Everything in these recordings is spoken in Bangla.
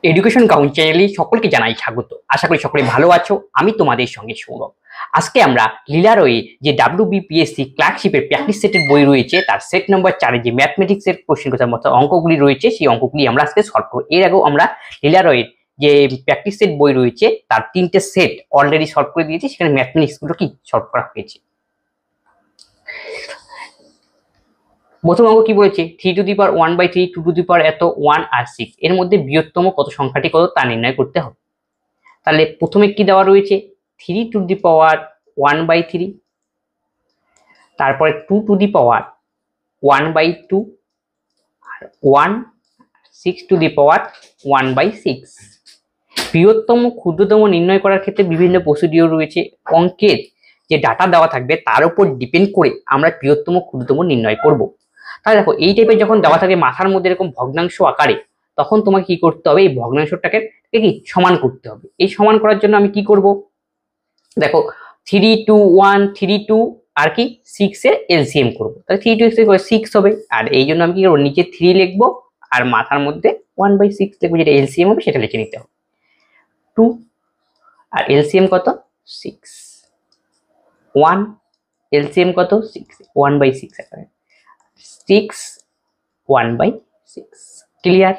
এডুকেশন কাউন্ট চ্যানেলে সকলকে জানাই স্বাগত। আশা করি সকলে ভালো আছো। আমি তোমাদের সঙ্গে সৌরভ। আজকে আমরা লীলারয়ে যে WBPSC ক্লার্কশিপের প্র্যাকটিস সেটের বই রয়েছে তার সেট নম্বর 4 যে ম্যাথমেটিক্সের কোশ্চেন কথার মতো অঙ্কগুলি রয়েছে সেই অঙ্কগুলি আমরা আজকে সলভ করব। এর আগেও আমরা লীলারয়ের যে প্র্যাকটিস সেট বই রয়েছে তার 3টে সেট অলরেডি সলভ করে দিয়েছি, সেখানে ম্যাথমেটিক্স গুলো কি সলভ করা হয়েছে। প্রথম অঙ্ক কি বলেছে, 3^1/3 2^, এত 1 আর 6 এর মধ্যে বৃহত্তম কত সংখ্যাটি কত তা নির্ণয় করতে হবে। তাহলে প্রথমে কি দেওয়া রয়েছে, 3^1/3, তারপরে 2^1/2 আর 1 6^1/6। বৃহত্তম ক্ষুদ্রতম নির্ণয় করার ক্ষেত্রে বিভিন্ন প্রসিডিওর রয়েছে। অঙ্কের যে ডাটা দেওয়া থাকবে তার উপর ডিপেন্ড করে আমরা বৃহত্তম ক্ষুদ্রতম নির্ণয় করব। তাহলে দেখো এই টাইপের যখন দেওয়া থাকে মাথার মধ্যে এরকম ভগ্নাংশ আকারে, তখন তোমাকে কি করতে হবে, এই ভগ্নাংশটাকে কি সমান করতে হবে। এই সমান করার জন্য আমি কি করব, দেখো 3 2 1 3 2 আর কি 6 এর এলসিএম করব। তাহলে 3 2 6 হবে, আর এই জন্য আমি কি করব, নিচে 3 লিখবো আর মাথার মধ্যে 1/6 লিখবো, যেটা এলসিএম হবে সেটা লিখে নিতে হবে। 2 আর এলসিএম কত 6, 1 এলসিএম কত 6, 1/6 এখানে 6 1/6। ক্লিয়ার?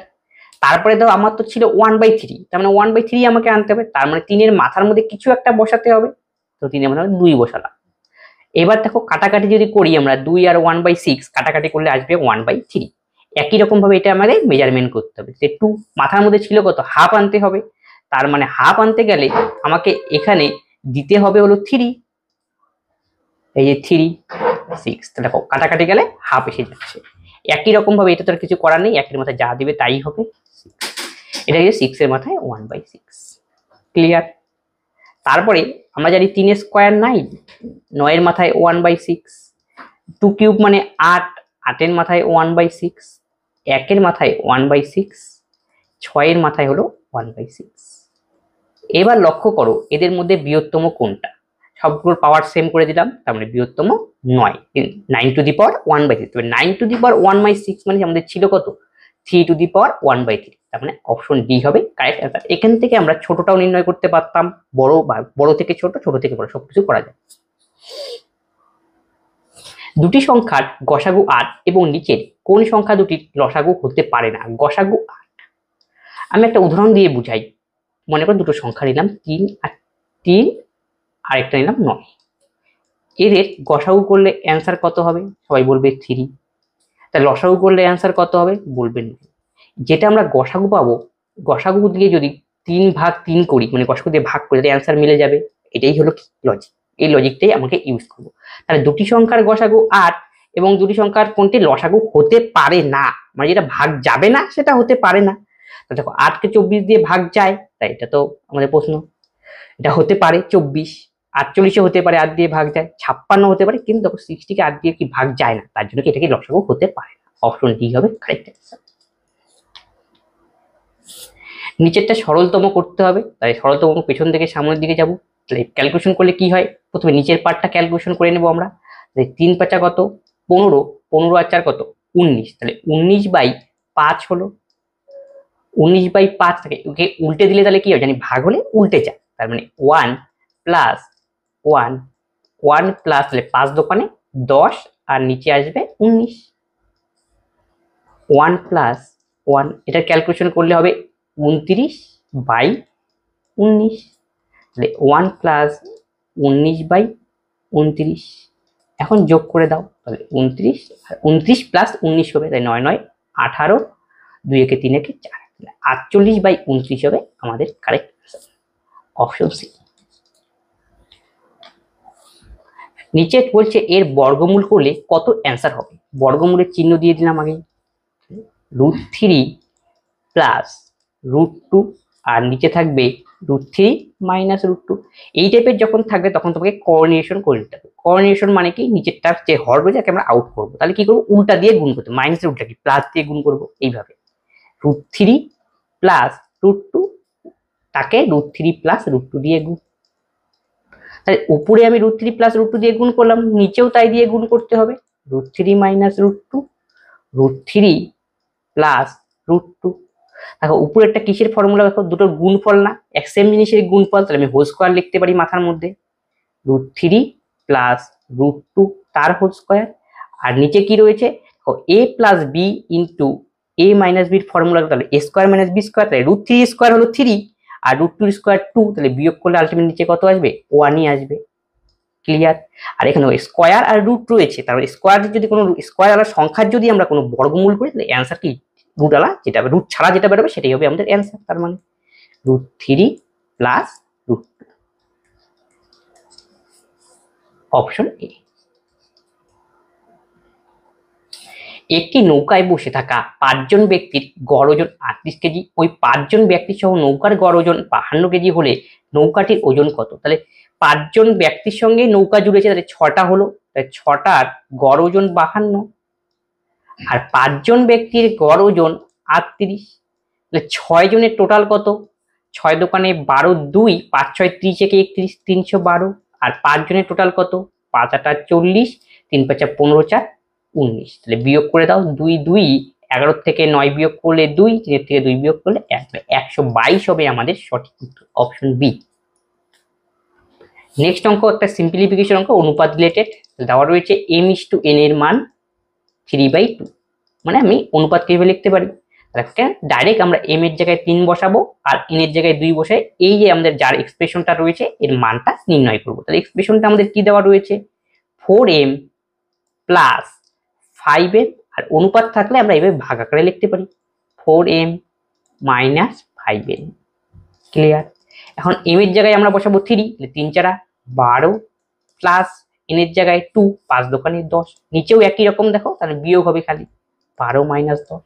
তারপরে দাও আমার তো ছিল 1/3, তার মানে 1/3 আমাকে আনতে হবে, তার মানে 3 এর মাথার মধ্যে কিছু একটা বসাতে হবে, তো 3 এর মাথায় 2 বসালাম। এবার দেখো কাটাকাটি যদি করি আমরা, 2 আর 1/6 কাটাকাটি করলে আসবে 1/3। একই রকম ভাবে এটা আমাদের মেজারমেন্ট করতে হবে। 2 মাথার মধ্যে ছিল কত, হাফ আনতে হবে, তার মানে হাফ আনতে গেলে আমাকে এখানে দিতে হবে হলো 3, এই যে 3 6, দেখো কাটাকাটি গেলে হাফ এসে যাচ্ছে। একই রকম ভাবে এটা তো আর কিছু করার নেই, একের মাথায় যা দিবে তাই হবে। এটা হচ্ছে 6 এর মাথায় 1/6। ক্লিয়ার? তারপরে আমরা জানি 3 এর স্কয়ার 9, 9 এর মাথায় 1/6, 2 কিউব মানে 8, 8 এর মাথায় 1/6, 1 এর মাথায় 1/6, 6 এর মাথায় হলো 1/6। এবার লক্ষ্য করো এদের মধ্যে বৃহত্তম কোনটা, সবগুলোর পাওয়ার সেম করে দিলাম, তার মানে বৃহত্তম 9, 9^1/6। তবে 9^1/6 মানে আমাদের ছিল কত, 3^1/3, তার মানে অপশন ডি হবে কারেক্ট অ্যান্সার। এখান থেকে আমরা ছোটটাও নির্ণয় করতে পারতাম, বড় থেকে ছোট, ছোট থেকে বড় সবকিছু করা যায়। দুটি সংখ্যার গসাগু 8 এবং নিচের কোন সংখ্যা দুটির লসাগু হতে পারে না। গসাগু 8 আমি একটা উদাহরণ দিয়ে বুঝাই। মনে করো দুটো সংখ্যা নিলাম 3 আর 3, আরেকটা নিলাম 9, এদের গসাগু করলে অ্যান্সার কত হবে, সবাই বলবে 3। তাহলে লসাগু করলে অ্যান্সার কত হবে বলবেন। যেটা আমরা গসাগু পাবো, গসাগু দিয়ে যদি 3/3 করি, মানে গসাগু দিয়ে ভাগ করে অ্যান্সার মিলে যাবে, এটাই হলো লজিক। এই লজিকটাই আমাকে ইউজ করবো। তাহলে দুটি সংখ্যার গসাগু 8 এবং দুটি সংখ্যার কোনটি লসাগু হতে পারে না, মানে যেটা ভাগ যাবে না সেটা হতে পারে না। তো দেখো 8 কে 24 দিয়ে ভাগ যায়, তাই এটা তো আমাদের প্রশ্ন, এটা হতে পারে 24, 48 হতে পারে 8 দিয়ে ভাগ যায়, 56 হতে পারে, কিন্তু দেখো 60 কে 8 দিয়ে কি ভাগ যায় না, তার জন্য কি এটাকে লসাগু হতে পারে না। অপশন ডি হবে কারেক্ট অ্যান্সার। নিচেরটা সরলতম করতে হবে, তাই সরলতম পেছন থেকে সামনের দিকে যাব। তাহলে ক্যালকুলেশন করলে কি হয়, প্রথমে নিচের পার্টটা ক্যালকুলেশন করে নেব আমরা। 3 5 কত 15, 15 আর 4 কত 19, তাহলে 19/5 হলো। 19/5 থেকে ওকে উল্টে দিলে তাহলে কি হয় জানি, ভাগ হলে উল্টে যায়, তার মানে 1 + 1 1 প্লাস, তাহলে 5 দোকানে 10 আর নিচে আসবে 19। 1 + 1 এটা ক্যালকুলেশন করলে হবে 29/19, তাহলে 1 + 19/29। এখন যোগ করে দাও, তাহলে 29 আর 29 + 19 হবে, তাই 9 9 18, 2 একে 3 একে 4, 48/29 হবে আমাদের কারেক্ট অ্যান্সার। Option C. নিচে বলছে এর বর্গমূল করলে কত অ্যান্সার হবে। বর্গমূলের চিহ্ন দিয়ে দিলাম আগে, √3 + √2 আর নিচে থাকবে √3 - √2। এই টাইপের যখন থাকবে তখন তোমাকে কোঅর্ডিনেশন করে নিতে হবে। কোঅর্ডিনেশন মানে কি, নিচেরটা যে হর রয়েছে তাকে আমরা আউট করবো, তাহলে কি করবো, উল্টা দিয়ে গুণ করতে, মাইনাসের উল্টা কি প্লাস দিয়ে গুণ করবো, এইভাবে √3 + √2 তাকে √3 + √2 দিয়ে গুণ। তাহলে উপরে আমি √3 + √2 দিয়ে গুণ করলাম, নিচেও তাই দিয়ে গুণ করতে হবে, √3 - √2, √3 + √2। দেখো উপরে একটা কিসের ফর্মুলা, দেখো দুটোর গুণফল না, এক সেম জিনিসের গুণফল, তাহলে আমি হোল স্কোয়ার লিখতে পারি মাথার মধ্যে, √3 প্লাস √2 তার হোল স্কোয়ার। আর নিচে কি রয়েছে, a plus B into a minus বির ফর্মুলা, তাহলে a square minus B square, তাহলে √3 স্কোয়ার হলো 3 আর √2 স্কোয়ার 2, তাহলে বিয়োগ করলে আলটিমেট নিচে কত আসবে, 1ই আসবে। ক্লিয়ার। আর এখানে স্কোয়ার আর রুট রয়েছে, তাহলে স্কোয়ার যদি কোনো স্কোয়ার আলার সংখ্যার যদি আমরা কোনো বর্গমূল করি, তাহলে অ্যান্সার কি রুট আলা যেটা রুট ছাড়া যেটা বেরোবে সেটাই হবে আমাদের অ্যান্সার। তার মানে √3 প্লাস √2, অপশন এ। একটি নৌকায় বসে থাকা 5 জন ব্যক্তির গড় ওজন 38 কেজি, ওই 5 জন ব্যক্তি সহ নৌকার গড় ওজন 52 কেজি হলে নৌকাটির ওজন কত? তাহলে 5 জন ব্যক্তির সঙ্গে নৌকা জুড়েছে, তাহলে 6টা হলো, তাহলে 6টার গড় ওজন 52 আর 5 জন ব্যক্তির গড় ওজন 38, তাহলে 6 জনের টোটাল কত, 6 দোকানে 12 2, 5 6 30 একে 31, 312। আর 5 জনের টোটাল কত, 5 8 40, 3 5 15 4 19, তাহলে বিয়োগ করে দাও, 2 2, 11 থেকে 9 বিয়োগ করলে 2, 3 থেকে 2 বিয়োগ করলে 1, 122 হবে আমাদের সঠিক উত্তর, অপশন বি। নেক্সট অঙ্ক একটা সিম্পলিফিকেশন অঙ্ক, অনুপাত রিলেটেড। দেওয়া রয়েছে m:n এর মান 3/2, মানে আমি অনুপাত কিভাবে লিখতে পারি, ডাইরেক্ট আমরা m এর জায়গায় 3 বসাবো আর n এর জায়গায় 2 বসাই, এই যে আমাদের যার এক্সপ্রেশনটা রয়েছে এর মানটা নির্ণয় করবো। তাহলে এক্সপ্রেশনটা আমাদের কি দেওয়া রয়েছে, 4m প্লাস 5m, আর অনুপাত থাকলে আমরা এইভাবে ভাগ আকারে লিখতে পারি, 4m মাইনাস 5m। ক্লিয়ার। এখন m এর জায়গায় আমরা বসাবো 3, তাহলে 3 4 12 প্লাস n এর জায়গায় 2, 5 দোকানে 10, নিচেও একই রকম দেখো, তাহলে বিয়োগ হবে খালি 12 মাইনাস 10,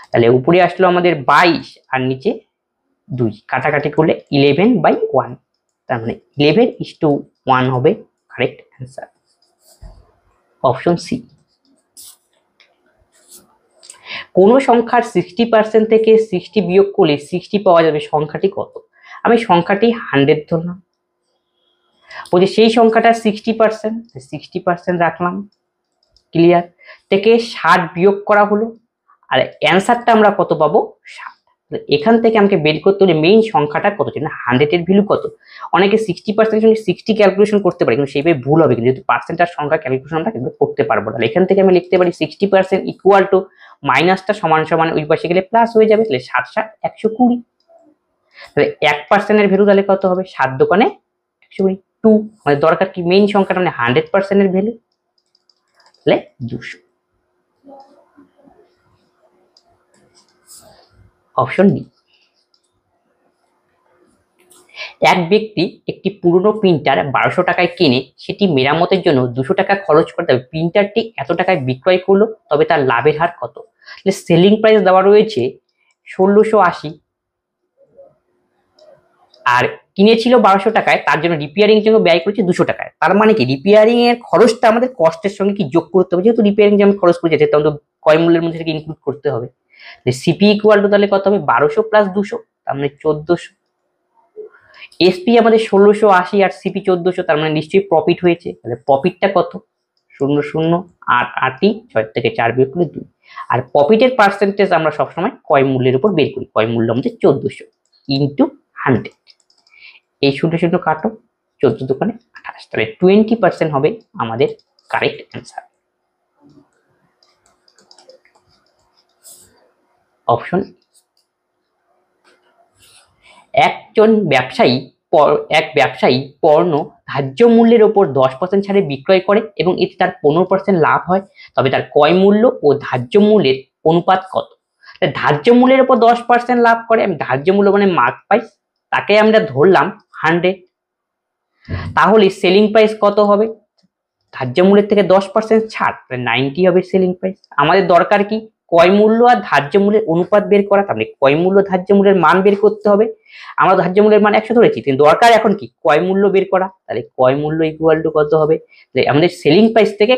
তাহলে উপরে আসলো আমাদের 22 আর নিচে 2, কাটাকাটি করলে 11/1, তার মানে 11:1 হবে কারেক্ট অ্যান্সার, অপশন সি। কোন সংখ্যার 60% থেকে 60 বিয়োগ করলে 60 পাওয়া যাবে, সংখ্যাটি কত? আমি সংখ্যাটি 100 ধরলাম, বলছি সেই সংখ্যাটা 60%, 60% রাখলাম। ক্লিয়ার। থেকে 60 বিয়োগ করা হলো আর অ্যান্সারটা আমরা কত পাবো, 60। এখান থেকে আমাকে বের করতে হলে মেইন সংখ্যাটা কত, না 100 এর ভ্যালু কত। অনেকে 60% সঙ্গে 60 ক্যালকুলেশন করতে পারে, কিন্তু সেইভাবে ভুল হবে, কিন্তু যেহেতু পার্সেন্ট আর সংখ্যা ক্যালকুলেশন আমরা কিন্তু করতে পারবো না। এখান থেকে আমি লিখতে পারি 60% ইকুয়াল টু মাইনাসটা সমান সমান ওই পাশে গেলে প্লাস হয়ে যাবে, তাহলে 60 60 120। তাহলে 1% এর ভ্যালু তাহলে কত হবে, 7 দোকানে 120, 2 মানে দরকার কি মেইন সংখ্যাটা মানে 100% এর ভ্যালু, তাহলে 200, অপশন ডি। এক ব্যক্তি একটি পুরনো প্রিন্টার 1200 টাকায় কিনে সেটি মেরামতের জন্য 200 টাকা খরচ করে, তবে প্রিন্টারটি এত টাকায় বিক্রয় করলো, তবে তার লাভের হার কত? তাহলে সেলিং প্রাইস দেওয়া রয়েছে 1680 আর কিনেছিল 1200 টাকায়, তার জন্য রিপেয়ারিং জন্য ব্যয় করেছে 200 টাকায়। তার মানে কি রিপেয়ারিং এর খরচটা আমাদের কস্টের সঙ্গে কি যোগ করতে হবে, যেহেতু রিপেয়ারিং যে আমি খরচ করেছি সেটা তো ক্রয় মূল্যের মধ্যে থেকে ইনক্লুড করতে হবে। সিপি ইকুয়াল টু তাহলে কত হবে, 1200 প্লাস 200, তার মানে 1400। এসপি আমাদের 1680 আর সিপি 1400, তার মানে নিশ্চয়ই প্রফিট হয়েছে, তাহলে প্রফিটটা কত, 00 8 8 6 থেকে 4 বিয়োগ করলে 2, আর প্রফিটের পার্সেন্টেজ আমরা সবসময় ক্রয় মূল্যের উপর বের করি, ক্রয় মূল্য আমাদের 1400 ইন্টু 100, এই 00 কাটো, 14 দোকানে 28, তাহলে 20% হবে আমাদের কারেক্ট অ্যান্সার, অপশন। এক ব্যবসায়ী পণ্য ধার্য মূল্যের ওপর 10% ছাড়ে বিক্রয় করে এবং এতে তার 15% লাভ হয়, তবে তার ক্রয় মূল্য ও ধার্য মূল্যের অনুপাত কত? ধার্য মূল্যের ওপর 10% লাভ করে, আমি ধার্য মূল্য মানে মার্ক প্রাইস, তাকে আমরা ধরলাম 100, তাহলে সেলিং প্রাইস কত হবে, ধার্য মূল্যের থেকে 10% ছাড়, 90 হবে সেলিং প্রাইস। আমাদের দরকার কি ক্রয় মূল্য আর ধার্য মূল্যের অনুপাত বের করা, তাহলে ক্রয় মূল্য ধার্য মূল্যের মান বের করতে হবে। আমরা ধার্য মূল্যের মান 100 ধরেছি, কিন্তু দরকার এখন কি ক্রয় মূল্য বের করা, তাহলে ক্রয় মূল্য ইকুয়াল টু কত হবে, আমাদের সেলিং প্রাইস থেকে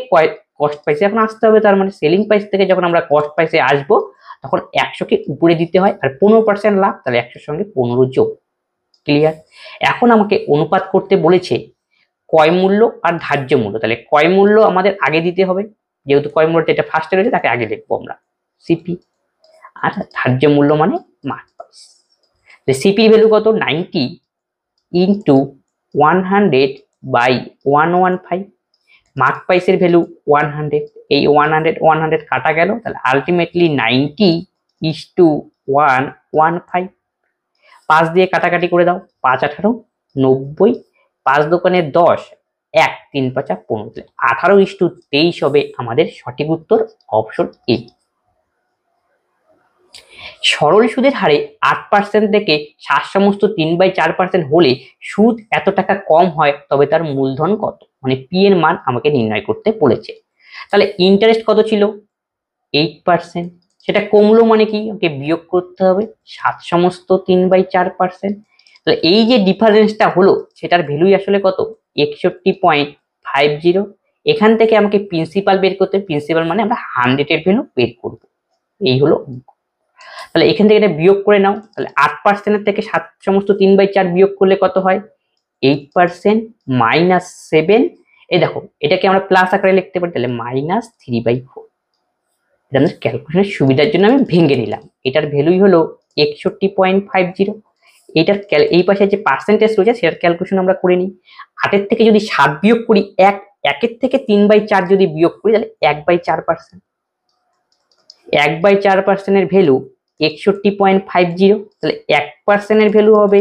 কস্ট প্রাইসে এখন আসতে হবে, তার মানে সেলিং প্রাইস থেকে যখন আমরা কস্ট প্রাইসে আসবো তখন 100কে উপরে দিতে হয় আর 15% লাভ, তাহলে 100 সঙ্গে 15 যোগ। ক্লিয়ার। এখন আমাকে অনুপাত করতে বলেছে ক্রয় মূল্য আর ধার্য মূল্য, তাহলে ক্রয় মূল্য আমাদের আগে দিতে হবে, যেহেতু ক্রয় মূল্যটা এটা ফার্স্টে রয়েছে তাকে আগে লিখবো আমরা সিপি, আর ধার্য মূল্য মানে মার্ক প্রাইস। সিপির ভ্যালু কত? 90 ইন্টু 100 বাই 115। মার্ক প্রাইসের ভ্যালু 100, এই 100 কাটা গেল, তাহলে আলটিমেটলি 90 ইস টু 115। 5 দিয়ে কাটাকাটি করে দাও, 5 18 90, 5 দোকানে 10, 1 3 5 15, 18:23 হবে আমাদের সঠিক উত্তর, অপশন এ। সরল সুদের হারে 8% থেকে 7/3/4% হলে সুদ এত টাকা কম হয়, তবে তার মূলধন কত? মানে পি এর মান আমাকে নির্ণয় করতে বলেছে। তাহলে ইন্টারেস্ট কত ছিল? 8%। সেটা কমলো মানে কি? ওকে বিয়োগ করতে হবে 7/3/4%। তাহলে এই যে ডিফারেন্সটা হলো, সেটার ভ্যালুই আসলে কত? 61.50। এখান থেকে আমাকে প্রিন্সিপাল বের করতে, প্রিন্সিপাল মানে আমরা 100 এর ভ্যালু বের করব। এই হলো অঙ্ক। তাহলে এখান থেকে এটা বিয়োগ করে নাও, তাহলে 8% থেকে 7/3/4 বিয়োগ করলে কত হয়? 8% মাইনাস 7। এই দেখো, এটাকে আমরা প্লাস আকারে লিখতে পারি, তাহলে -3/4। এটা আমাদের ক্যালকুলেশনের সুবিধার জন্য আমি ভেঙে নিলাম। এটার ভ্যালুই হলো 61.50। এটার এই পাশে যে পার্সেন্টেজ রয়েছে সেটার ক্যালকুলেশন আমরা করে নিই। 8 থেকে যদি 7 বিয়োগ করি, 1 থেকে 3/4 যদি বিয়োগ করি, তাহলে 1/4%। 1/4% এর ভ্যালু 61.50, তাহলে 1% এর ভ্যালু হবে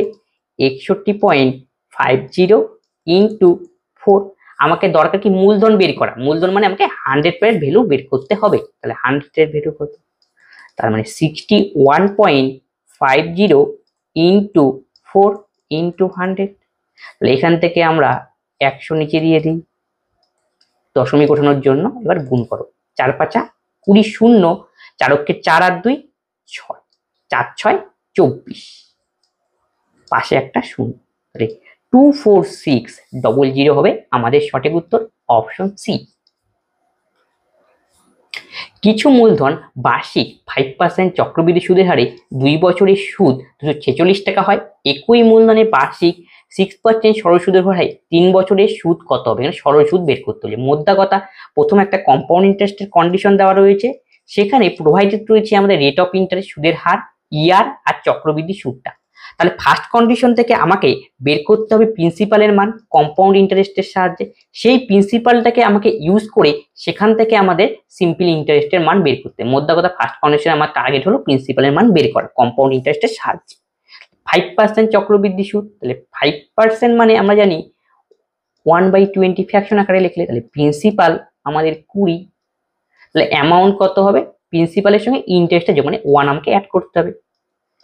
61.50 ইন্টু 4। আমাকে দরকার কি? মূলধন বের করা। মূলধন মানে আমাকে 100 এর ভ্যালু বের করতে হবে। তাহলে 100 এর ভ্যালু কত? তার মানে 61.50 ইন্টু 4 ইন্টু 100। তাহলে এখান থেকে আমরা 100 নিচে দিয়ে দিই দশমিক ওঠানোর জন্য। এবার গুণ করো, 4 5 20, 0 4 অক্ষে 4 আর 2 6, 4 6 24, পাশে একটা 0, 24600 হবে আমাদের সঠিক উত্তর, অপশন সি। কিছু মূলধন বার্ষিক 5% চক্রবৃদ্ধি সুদের হারে 2 বছরের সুদ 246 টাকা হয়। একই মূলধনের বার্ষিক 6% সরল সুদের হারে 3 বছরের সুদ কত হবে? এখানে সরল সুদ বের করতে হলে মোদ্দা কথা, প্রথম একটা কম্পাউন্ড ইন্টারেস্টের কন্ডিশন দেওয়া রয়েছে, সেখানে প্রোভাইডেড রয়েছে আমাদের রেট অফ ইন্টারেস্ট, সুদের হার, ইয়ার আর চক্রবৃদ্ধি সুদটা। তাহলে ফার্স্ট কন্ডিশন থেকে আমাকে বের করতে হবে প্রিন্সিপালের মান কম্পাউন্ড ইন্টারেস্টের সাহায্যে। সেই প্রিন্সিপালটাকে আমাকে ইউজ করে সেখান থেকে আমাদের সিম্পল ইন্টারেস্টের মান বের করতে। মোদ্দা কথা, ফার্স্ট কন্ডিশনে আমার টার্গেট হলো প্রিন্সিপালের মান বের করা কম্পাউন্ড ইন্টারেস্টের সাহায্যে। 5% চক্রবৃদ্ধি সুদ, তাহলে 5% মানে আমরা জানি 1/20 ফ্র্যাকশন আকারে লিখলে, তাহলে প্রিন্সিপাল আমাদের 20। তাহলে অ্যামাউন্ট কত হবে? প্রিন্সিপালের সঙ্গে ইন্টারেস্টের যোগ মানে 1 আমাকে অ্যাড করতে হবে।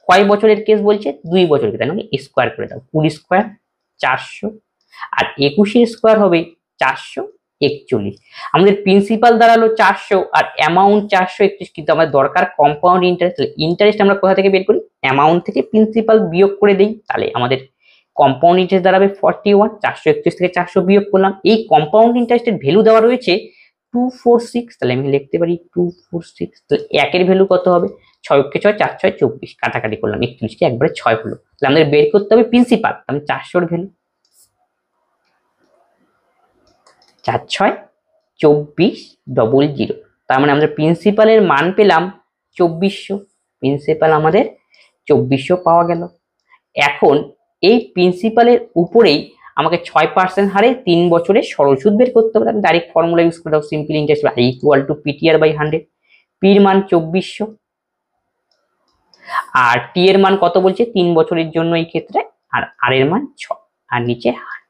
কয় বছরের কেস বলছে? 2 বছরের, তাই মানে স্কোয়ার করে দাও, 20 স্কোয়ার 400, আর 21 স্কোয়ার হবে 441। আমাদের প্রিন্সিপাল দাঁড়ালো 400 আর অ্যামাউন্ট 431, কিন্তু আমাদের দরকার কম্পাউন্ড ইন্টারেস্ট। তাহলে ইন্টারেস্ট আমরা কোথা থেকে বের করি? অ্যামাউন্ট থেকে প্রিন্সিপাল বিয়োগ করে দিই, তাহলে আমাদের কম্পাউন্ড ইন্টারেস্ট দাঁড়াবে 41। 431 থেকে 400 বিয়োগ করলাম। এই কম্পাউন্ড ইন্টারেস্টের ভ্যালু দেওয়া রয়েছে 246, তাহলে আমি লিখতে পারি 246। তাহলে 1 এর ভ্যালু কত হবে? 6 অক্ষে 6, 4 6 24, কাটাকাটি করলাম, 41 কে একবারে 6 হলো। তাহলে আমাদের বের করতে হবে প্রিন্সিপাল, আমি 400 এর ভ্যালু 4 6 2400। তার মানে আমাদের প্রিন্সিপালের মান পেলাম 2400। প্রিন্সিপাল আমাদের 2400 পাওয়া গেল। এখন এই প্রিন্সিপালের উপরেই আমাকে 6% হারে 3 বছরের সরল সুদ বের করতে হবে। আমি ডাইরেক্ট ফর্মুলা ইউজ করে দাও, simple interest equal to PTR/100। পির মান 2400 আর টি এর মান কত বলছে? 3 বছরের জন্য এই ক্ষেত্রে, আর আর এর মান 6 আর নিচে 100।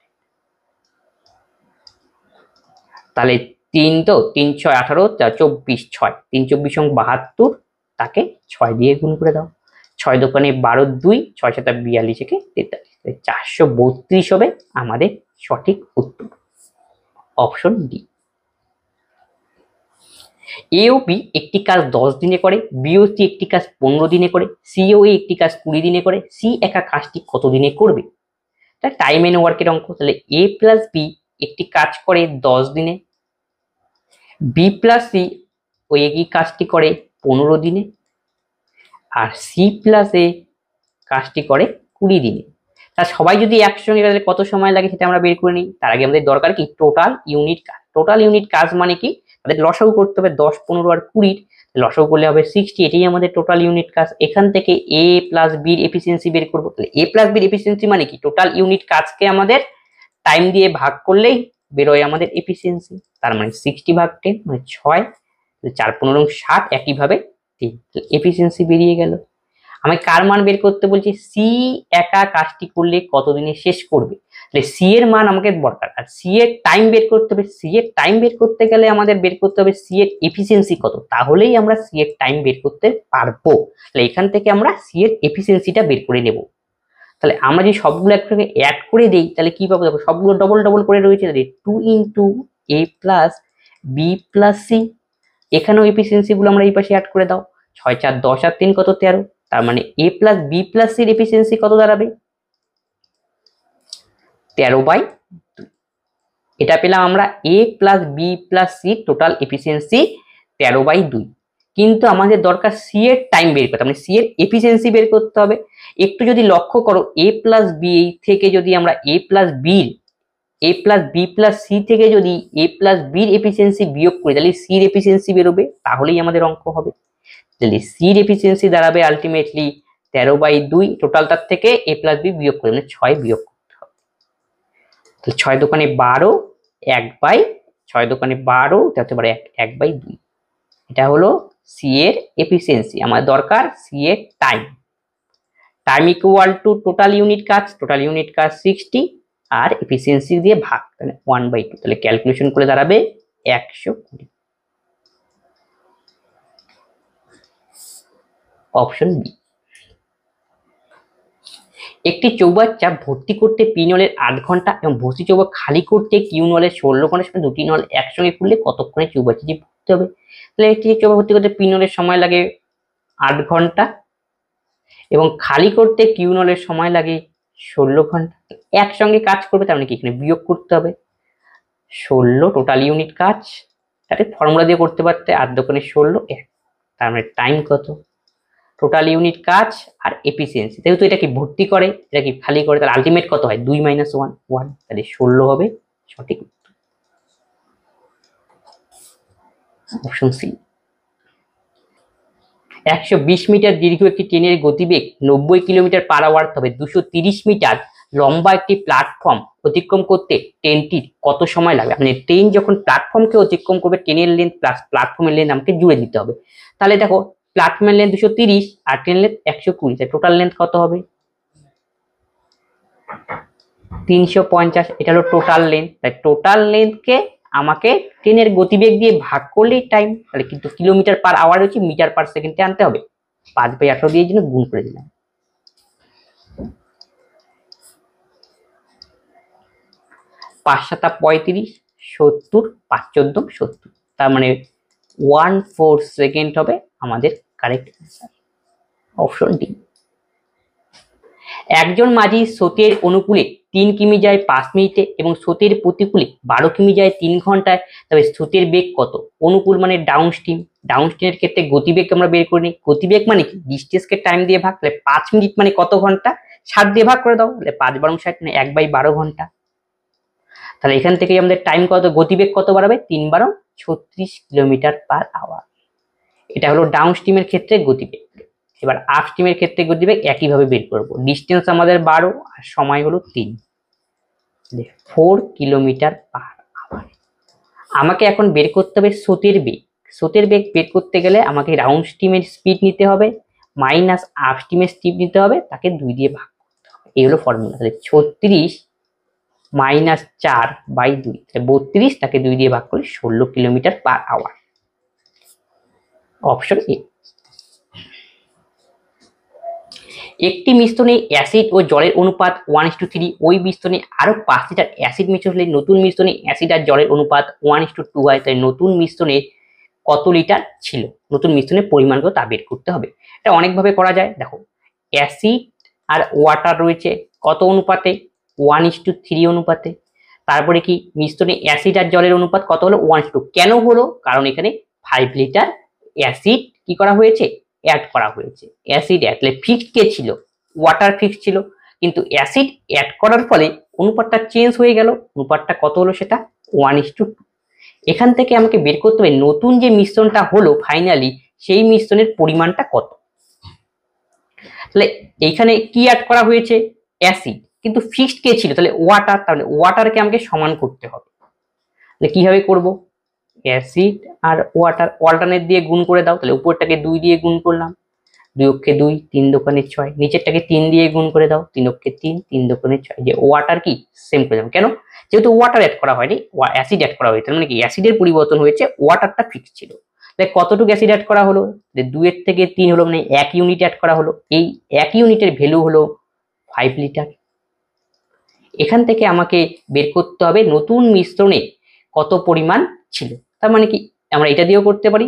তাহলে 3 তো 3 6 18, 24 6, 3 24 72, তাকে 6 দিয়ে গুণ করে দাও। 6 দোকানে 12 2, 6 7 42 থেকে 43, 432 হবে আমাদের সঠিক উত্তর, অপশন ডি। এ ও বি একটি কাজ 10 দিনে করে, বি ও সি একটি কাজ 15 দিনে করে, সি ও এ একটি কাজ 20 দিনে করে, সি একা কাজটি কত দিনে করবে? তাহলে টাইম এন্ড ওয়ার্কের অঙ্ক। তাহলে এ প্লাস বি একটি কাজ করে 10 দিনে, বি প্লাস সি ওই একই কাজটি করে 15 দিনে, আর সি প্লাস এ কাজটি করে 20 দিনে। তা সবাই যদি একসঙ্গে তাহলে কত সময় লাগে সেটা আমরা বের করে নিই। তার আগে আমাদের দরকার কি? টোটাল ইউনিট কাজ। টোটাল ইউনিট কাজ মানে কি? তাদের লসাগু করতে হবে 10 15 আর 20। লসাগু করলে হবে 60, এটাই আমাদের টোটাল ইউনিট কাজ। এখান থেকে এ প্লাস বির এফিসিয়েন্সি বের করবো। তাহলে এ প্লাস বির এফিসিয়েন্সি মানে কি, টোটাল ইউনিট কাজকে আমাদের টাইম দিয়ে ভাগ করলেই বেরোয় আমাদের এফিসিয়েন্সি। তার মানে 60 ভাগ 10 মানে 6, 4 × 60, একইভাবে 3, এফিসিয়েন্সি বেরিয়ে গেল। আমি কার মান বের করতে বলছি, সি একা কাজটি করলে কতদিনে শেষ করবে, তাহলে সি এর মান আমাকে দরকার। আর সি এর টাইম বের করতে হবে, সি এর টাইম বের করতে গেলে আমাদের বের করতে হবে সি এর এফিসিয়েন্সি কত, তাহলেই আমরা সি এর টাইম বের করতে পারবো। তাহলে এখান থেকে আমরা সি এর এফিসিয়েন্সিটা বের করে নেব। তাহলে আমরা যদি সবগুলো একসাথে অ্যাড করে দেই তাহলে কি পাবো, দেখো সবগুলো ডবল ডবল করে রয়েছে, তাহলে 2 × a plus B plus C. এখানেও এফিসিয়েন্সি গুলো আমরা এই পাশে অ্যাড করে দাও, 6 4 10 আর 3 কত 13, তার মানে a প্লাস বি প্লাস সির এফিসিয়েন্সি কত দাঁড়াবে, 13/2। এটা পেলাম আমরা a plus B plus C total efficiency 13/2। কিন্তু আমাদের দরকার সি এর টাইম বের করতে, মানে সি এর এফিসিয়েন্সি বের করতে হবে। একটু যদি লক্ষ্য করো, a প্লাস বি থেকে যদি আমরা a plus B plus C থেকে যদি a প্লাস বির এফিসিয়েন্সি বিয়োগ করি তাহলে সির এফিসিয়েন্সি বেরোবে, তাহলেই আমাদের অঙ্ক হবে। তাহলে সির এফিসিয়েন্সি দাঁড়াবে আলটিমেটলি 13/2, টোটালটার থেকে a প্লাস বি বিয়োগ করে মানে 6 বিয়োগ করতে হবে। তাহলে 6 দোকানে 12, 1/6 দোকানে 12, তাতে পারে 1/2। এটা হলো সি এর এফিসিয়েন্সি। আমার দরকার সি এর time equal to total unit কাজ 60 আর এফিসিয়েন্সি দিয়ে ভাগ, তাহলে 1/2। তাহলে ক্যালকুলেশন করে দাঁড়াবে 120। Option B. একটি চৌবাচ্চা ভর্তি করতে পি নলের 8 ঘন্টা এবং ভর্তি চৌবা খালি করতে কিউ নলের 16 ঘন্টার সময় দুটি নল একসঙ্গে খুললে কতক্ষণে চৌবাচ্চাটি ভর্তি হবে। তাহলে একটি চৌবা ভর্তি করতে পি নলের সময় লাগে 8 ঘন্টা এবং খালি করতে কিউ নলের সময় লাগে 16 ঘন্টা। একসঙ্গে কাজ করবে, তার মানে কি এখানে বিয়োগ করতে হবে। 16 টোটাল ইউনিট কাজ, তাহলে ফর্মুলা দিয়ে করতে পারতে 8 দোকানে 16 1, তার মানে টাইম কত, টোটাল ইউনিট কাজ আর এফিসিয়েন্সি। যেহেতু এটা কি ভর্তি করে এটা কি খালি করে, তাহলে আলটিমেট কত হয় 2 - 1 1, তাহলে 16 হবে সঠিক উত্তর। Option C. 120 মিটার দীর্ঘ একটি ট্রেনের গতিবেগ 90 কিলোমিটার/আওয়ার, তবে 230 মিটার লম্বা একটি প্ল্যাটফর্ম অতিক্রম করতে ট্রেনটির কত সময় লাগবে। মানে ট্রেন যখন প্ল্যাটফর্মকে অতিক্রম করবে, ট্রেনের লেন্থ প্লাস প্ল্যাটফর্মের লেন্থ আমাকে জুড়ে দিতে হবে। তাহলে দেখো প্ল্যাটফর্মের লেন্থ 230 আর ট্রেন লেন্থ 120, তাই টোটাল লেন্থ কত হবে 350। এটা হলো টোটাল লেন্থ। তাই টোটাল লেন্থকে আমাকে ট্রেনের গতিবেগ দিয়ে ভাগ করলেই টাইম, তাহলে কিন্তু কিলোমিটার/আওয়ার হচ্ছে মিটার/সেকেন্ডে আনতে হবে। 5/18 দিয়ে জন্য গুণ করে দিলাম। 5 × 7 = 35, 70, 5 × 14 70, তার মানে 1/4 সেকেন্ড হবে আমাদের কারেক্ট অ্যান্সার। Option D. একজন মাঝি স্রোতের অনুকূলে 3 কিমি যায় 5 মিনিটে এবং স্রোতের প্রতিকূলে 12 কিমি যায় 3 ঘন্টায়, তবে স্রোতের বেগ কত। অনুকূল মানে ডাউন স্ট্রিমের ক্ষেত্রে গতিবেগ আমরা বের করে নিই। গতিবেগ মানে কি, ডিস্টেন্সকে টাইম দিয়ে ভাগ, তাহলে 5 মিনিট মানে কত ঘন্টা, 7 দিয়ে ভাগ করে দাও, তাহলে 5 × 60 মানে 1/12 ঘন্টা। তাহলে এখান থেকে আমাদের টাইম কত, গতিবেগ কত বাড়াবে, 3 × 12 36 কিলোমিটার/আওয়ার। এটা হলো ডাউন স্ট্রিমের ক্ষেত্রে গতিবেগ। এবার আপ স্ট্রিমের ক্ষেত্রে গতিবেগ একইভাবে বের করব। ডিস্টেন্স আমাদের 12 আর সময় হলো 3, 4 কিলোমিটার/আওয়ার। আমাকে এখন বের করতে হবে স্রোতের বেগ বের করতে গেলে আমাকে ডাউন স্ট্রিমের স্পিড নিতে হবে মাইনাস আপ স্ট্রিমের স্পিড নিতে হবে, তাকে 2 দিয়ে ভাগ করতে হবে। এই হলো ফর্মুলা। তাহলে 36 - 4/2, 32, তাকে 2 দিয়ে ভাগ করলে 16 কিলোমিটার/আওয়ার। Option A. একটি মিশ্রণে অ্যাসিড ও জলের অনুপাত 1:3, ওই মিশ্রণে আরো 5 লিটার অ্যাসিড মিশ্রণ হলে নতুন মিশ্রণে অ্যাসিড আর জলের অনুপাত 1:2 হয়। তাই নতুন মিশ্রণে কত লিটার ছিল, নতুন মিশ্রণের পরিমাণ কত তা বের করতে হবে। এটা অনেকভাবে করা যায়। দেখো অ্যাসিড আর ওয়াটার রয়েছে কত অনুপাতে, 1:3 অনুপাতে। তারপরে কি মিশ্রণে অ্যাসিড আর জলের অনুপাত কত হলো, 1:2। কেন হলো, কারণ এখানে 5 লিটার অ্যাসিড কি করা হয়েছে, অ্যাড করা হয়েছে। অ্যাসিড অ্যাড, তাহলে ফিক্সড কে ছিল, ওয়াটার ফিক্সড ছিল, কিন্তু অ্যাসিড অ্যাড করার ফলে অনুপাতটা চেঞ্জ হয়ে গেল। অনুপাতটা কত হলো, সেটা 1:2। এখান থেকে আমাকে বের করতে হবে নতুন যে মিশ্রণটা হলো ফাইনালি, সেই মিশ্রণের পরিমাণটা কত। তাহলে এইখানে কি অ্যাড করা হয়েছে, অ্যাসিড, কিন্তু ফিক্সড কে ছিল, তাহলে ওয়াটার, তাহলে ওয়াটারকে আমাকে সমান করতে হবে। তাহলে কিভাবে করব, অ্যাসিড আর ওয়াটার অল্টারনেট দিয়ে গুণ করে দাও, তাহলে উপরটাকে 2 দিয়ে গুণ করলাম, 2 অক্ষে 2, 3 দোকানে 6, নিচেরটাকে 3 দিয়ে গুণ করে দাও, 3 অক্ষে 3, 3 দোকানে 6, যে ওয়াটার কি সেম করে যাবে, কেন, যেহেতু ওয়াটার অ্যাড করা হয়নি, অ্যাসিড অ্যাড করা হয়েছে, মানে কি অ্যাসিডের পরিবর্তন হয়েছে, ওয়াটারটা ফিক্স ছিল। তাহলে কতটুকু অ্যাসিড অ্যাড করা হলো, 2 এর থেকে 3 হলো, মানে 1 ইউনিট অ্যাড করা হলো, এই 1 ইউনিটের ভ্যালু হলো 5 লিটার। এখান থেকে আমাকে বের করতে হবে নতুন মিশ্রণে কত পরিমাণ ছিল, তার মানে কি আমরা এটা দিয়েও করতে পারি,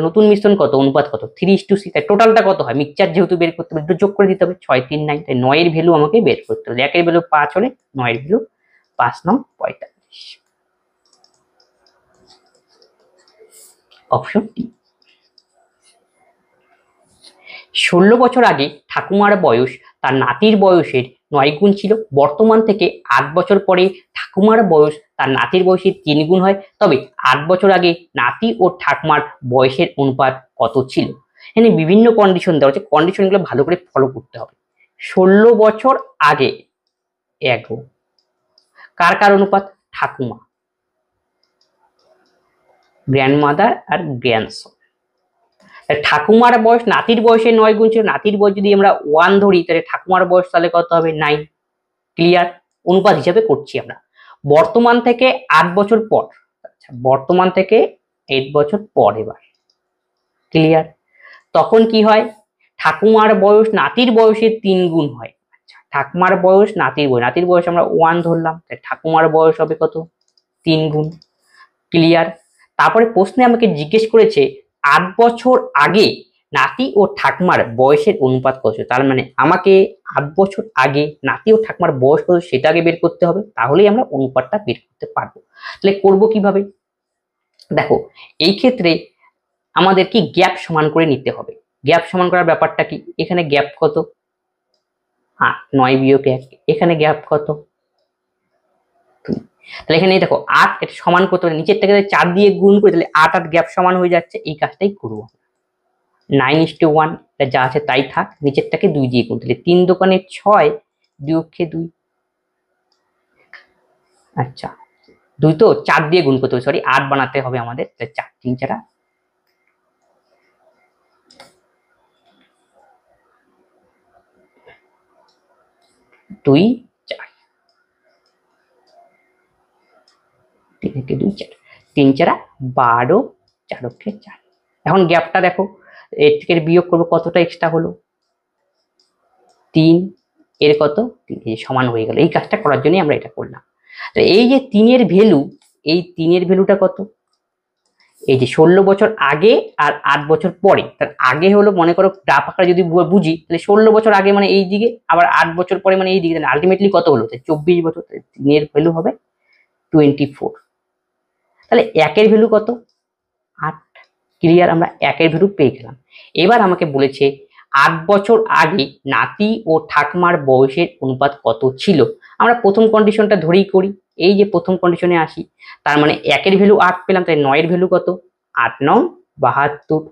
নতুন মিশ্রণ কত, অনুপাত কত, 3:6, তাই টোটালটা কত হয়, মিক্সচার যেহেতু বের করতে হবে, যোগ করে দিতে হবে, 6, 3, 9, তাই 9 এর ভ্যালু আমাকে বের করতে হবে, 1 এর ভ্যালু 5 হলে 9 এর ভ্যালু 5 9 45, অপশন ডি। 16 বছর আগে ঠাকুমার বয়স তার নাতির বয়সের 9 গুণ ছিল, বর্তমান থেকে 8 বছর পরে ঠাকুমার বয়স তার নাতির বয়সের 3 গুণ হয়, তবে 8 বছর আগে নাতি ও ঠাকুমার বয়সের অনুপাত কত ছিল। এখানে বিভিন্ন কন্ডিশন দেওয়া হচ্ছে, কন্ডিশনগুলো ভালো করে ফলো করতে হবে। 16 বছর আগে, এগো, কার কার অনুপাত, ঠাকুমা, গ্র্যান্ডমাদার আর গ্র্যান্ডসন। ঠাকুমার বয়স নাতির বয়সে 9 গুণ ছিল, নাতির বয়স যদি আমরা 1 ধরি, তাহলে ঠাকুমার বয়স তাহলে কত হবে, 9, ক্লিয়ার, অনুপাত হিসাবে করছি আমরা। বর্তমান থেকে 8 বছর পর, আচ্ছা বর্তমান থেকে 8 বছর পর, এবার ক্লিয়ার, তখন কি হয়, ঠাকুমার বয়স নাতির বয়সের 3 গুণ হয়, আচ্ছা ঠাকুমার বয়স নাতির বয়স আমরা 1 ধরলাম, তাই ঠাকুমার বয়স হবে কত, 3 গুণ, ক্লিয়ার। তারপরে প্রশ্নে আমাকে জিজ্ঞেস করেছে 8 বছর আগে নাতি ও ঠাকুমার বয়সের অনুপাত কত, তার মানে আমাকে 8 বছর আগে নাতি ও ঠাকুমার বয়স কত সেটা আগে বের করতে হবে, তাহলেই আমরা অনুপাতটা বের করতে পারবো। তাহলে করব কিভাবে, দেখো এই ক্ষেত্রে আমাদের কি গ্যাপ সমান করে নিতে হবে। গ্যাপ সমান করার ব্যাপারটা কি, এখানে গ্যাপ কত, 8, 9 বিয়োগ 1, এখানে গ্যাপ কত, তাহলে এখানে দেখো 8, এটা সমান করতে হবে, নিচের থেকে 4 দিয়ে গুণ করে তাহলে 8 8 গ্যাপ সমান হয়ে যাচ্ছে, এই কাজটাই করবো। 9:1, যা আছে তাই থাক, নিচেরটাকে 2 দিয়ে গুণ, তাহলে 3 দোকানে 6, 2 অক্ষে 2, আচ্ছা 2 তো 4 দিয়ে গুণ করতে হবে, সরি 8 বানাতে হবে আমাদের, তাহলে 4 3 4 2 4, 3 অক্ষে 2 4, 3 4 12, 4 অক্ষে 4। এখন গ্যাপটা দেখো, এর থেকে বিয়োগ করবো, কতটা এক্সট্রা হলো, 3, এর কত 3, এই সমান হয়ে গেল, এই কাজটা করার জন্য আমরা এটা করলাম। তো এই যে 3 এর ভ্যালু, এই 3 এর ভ্যালুটা কত, এই যে 16 বছর আগে আর 8 বছর পরে, তার আগে হলো মনে করো গ্রাফ আকারে যদি বুঝি, তাহলে 16 বছর আগে মানে এই দিকে, আবার 8 বছর পরে মানে এই দিকে, তাহলে আলটিমেটলি কত হলো, 24 বছর, 3 এর ভ্যালু হবে 24। তাহলে 1 এর ভ্যালু কত, 8, ক্লিয়ার, আমরা 1 এর ভ্যালু পেয়ে গেলাম। এবার আমাকে বলেছে 8 বছর আগে নাতি ও ঠাকুমার বয়সের অনুপাত কত ছিল। আমরা প্রথম কন্ডিশনটা ধরেই করি, এই যে প্রথম কন্ডিশনে আসি, তার মানে 1 এর ভ্যালু 8 পেলাম, তাই 9 এর ভ্যালু কত, 8 9 72,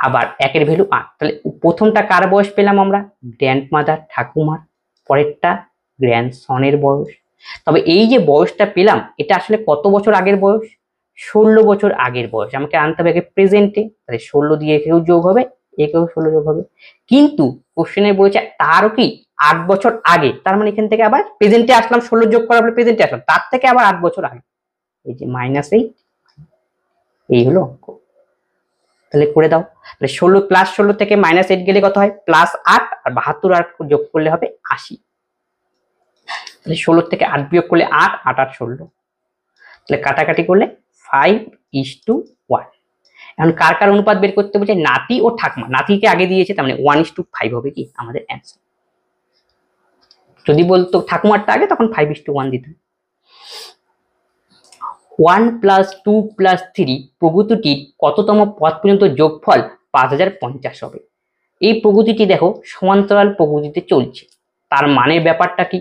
আবার 1 এর ভ্যালু 8, তাহলে প্রথমটা কার বয়স পেলাম আমরা, গ্র্যান্ডমাদার ঠাকুমার, পরেরটা গ্র্যান্ডসনের বয়স। তবে এই যে বয়সটা পেলাম, এটা আসলে কত বছর আগের বয়স, 16 বছর আগের বয়স, আমাকে আনতে হবে আগে প্রেজেন্টে, তাহলে 16 দিয়ে একেও যোগ হবে, একেও 16 যোগ হবে, কিন্তু কোশ্চেনে বলেছে তারও কি 8 বছর আগে, তার মানে এখান থেকে আবার প্রেজেন্টে আসলাম, 16 যোগ করার পরে প্রেজেন্টে আসলাম, তার থেকে আবার 8 বছর আগে, এই যে -8, এই হলো অঙ্ক। তাহলে করে দাও, তাহলে 16 + 16 থেকে -8 গেলে কত হয়, +8, আর 72 আর যোগ করলে হবে 80, তাহলে 16 থেকে 8 বিয়োগ করলে 8, 8 8 16, তাহলে কাটাকাটি করলে 5:1। এখন কার কার অনুপাত বের করতে বলছে, নাতি ও ঠাকুমা, নাতিকে আগে দিয়েছে, তার মানে 1:5 হবে কি আমাদের অ্যান্সার। যদি বলতো ঠাকুমারটা আগে, তখন 5:1 দিত। 1 + 2 + 3 প্রগতিটির কততম পদ পর্যন্ত যোগফল 5050 হবে। এই প্রগতিটি দেখো সমান্তরাল প্রগতিতে চলছে, তার মানের ব্যাপারটা কি,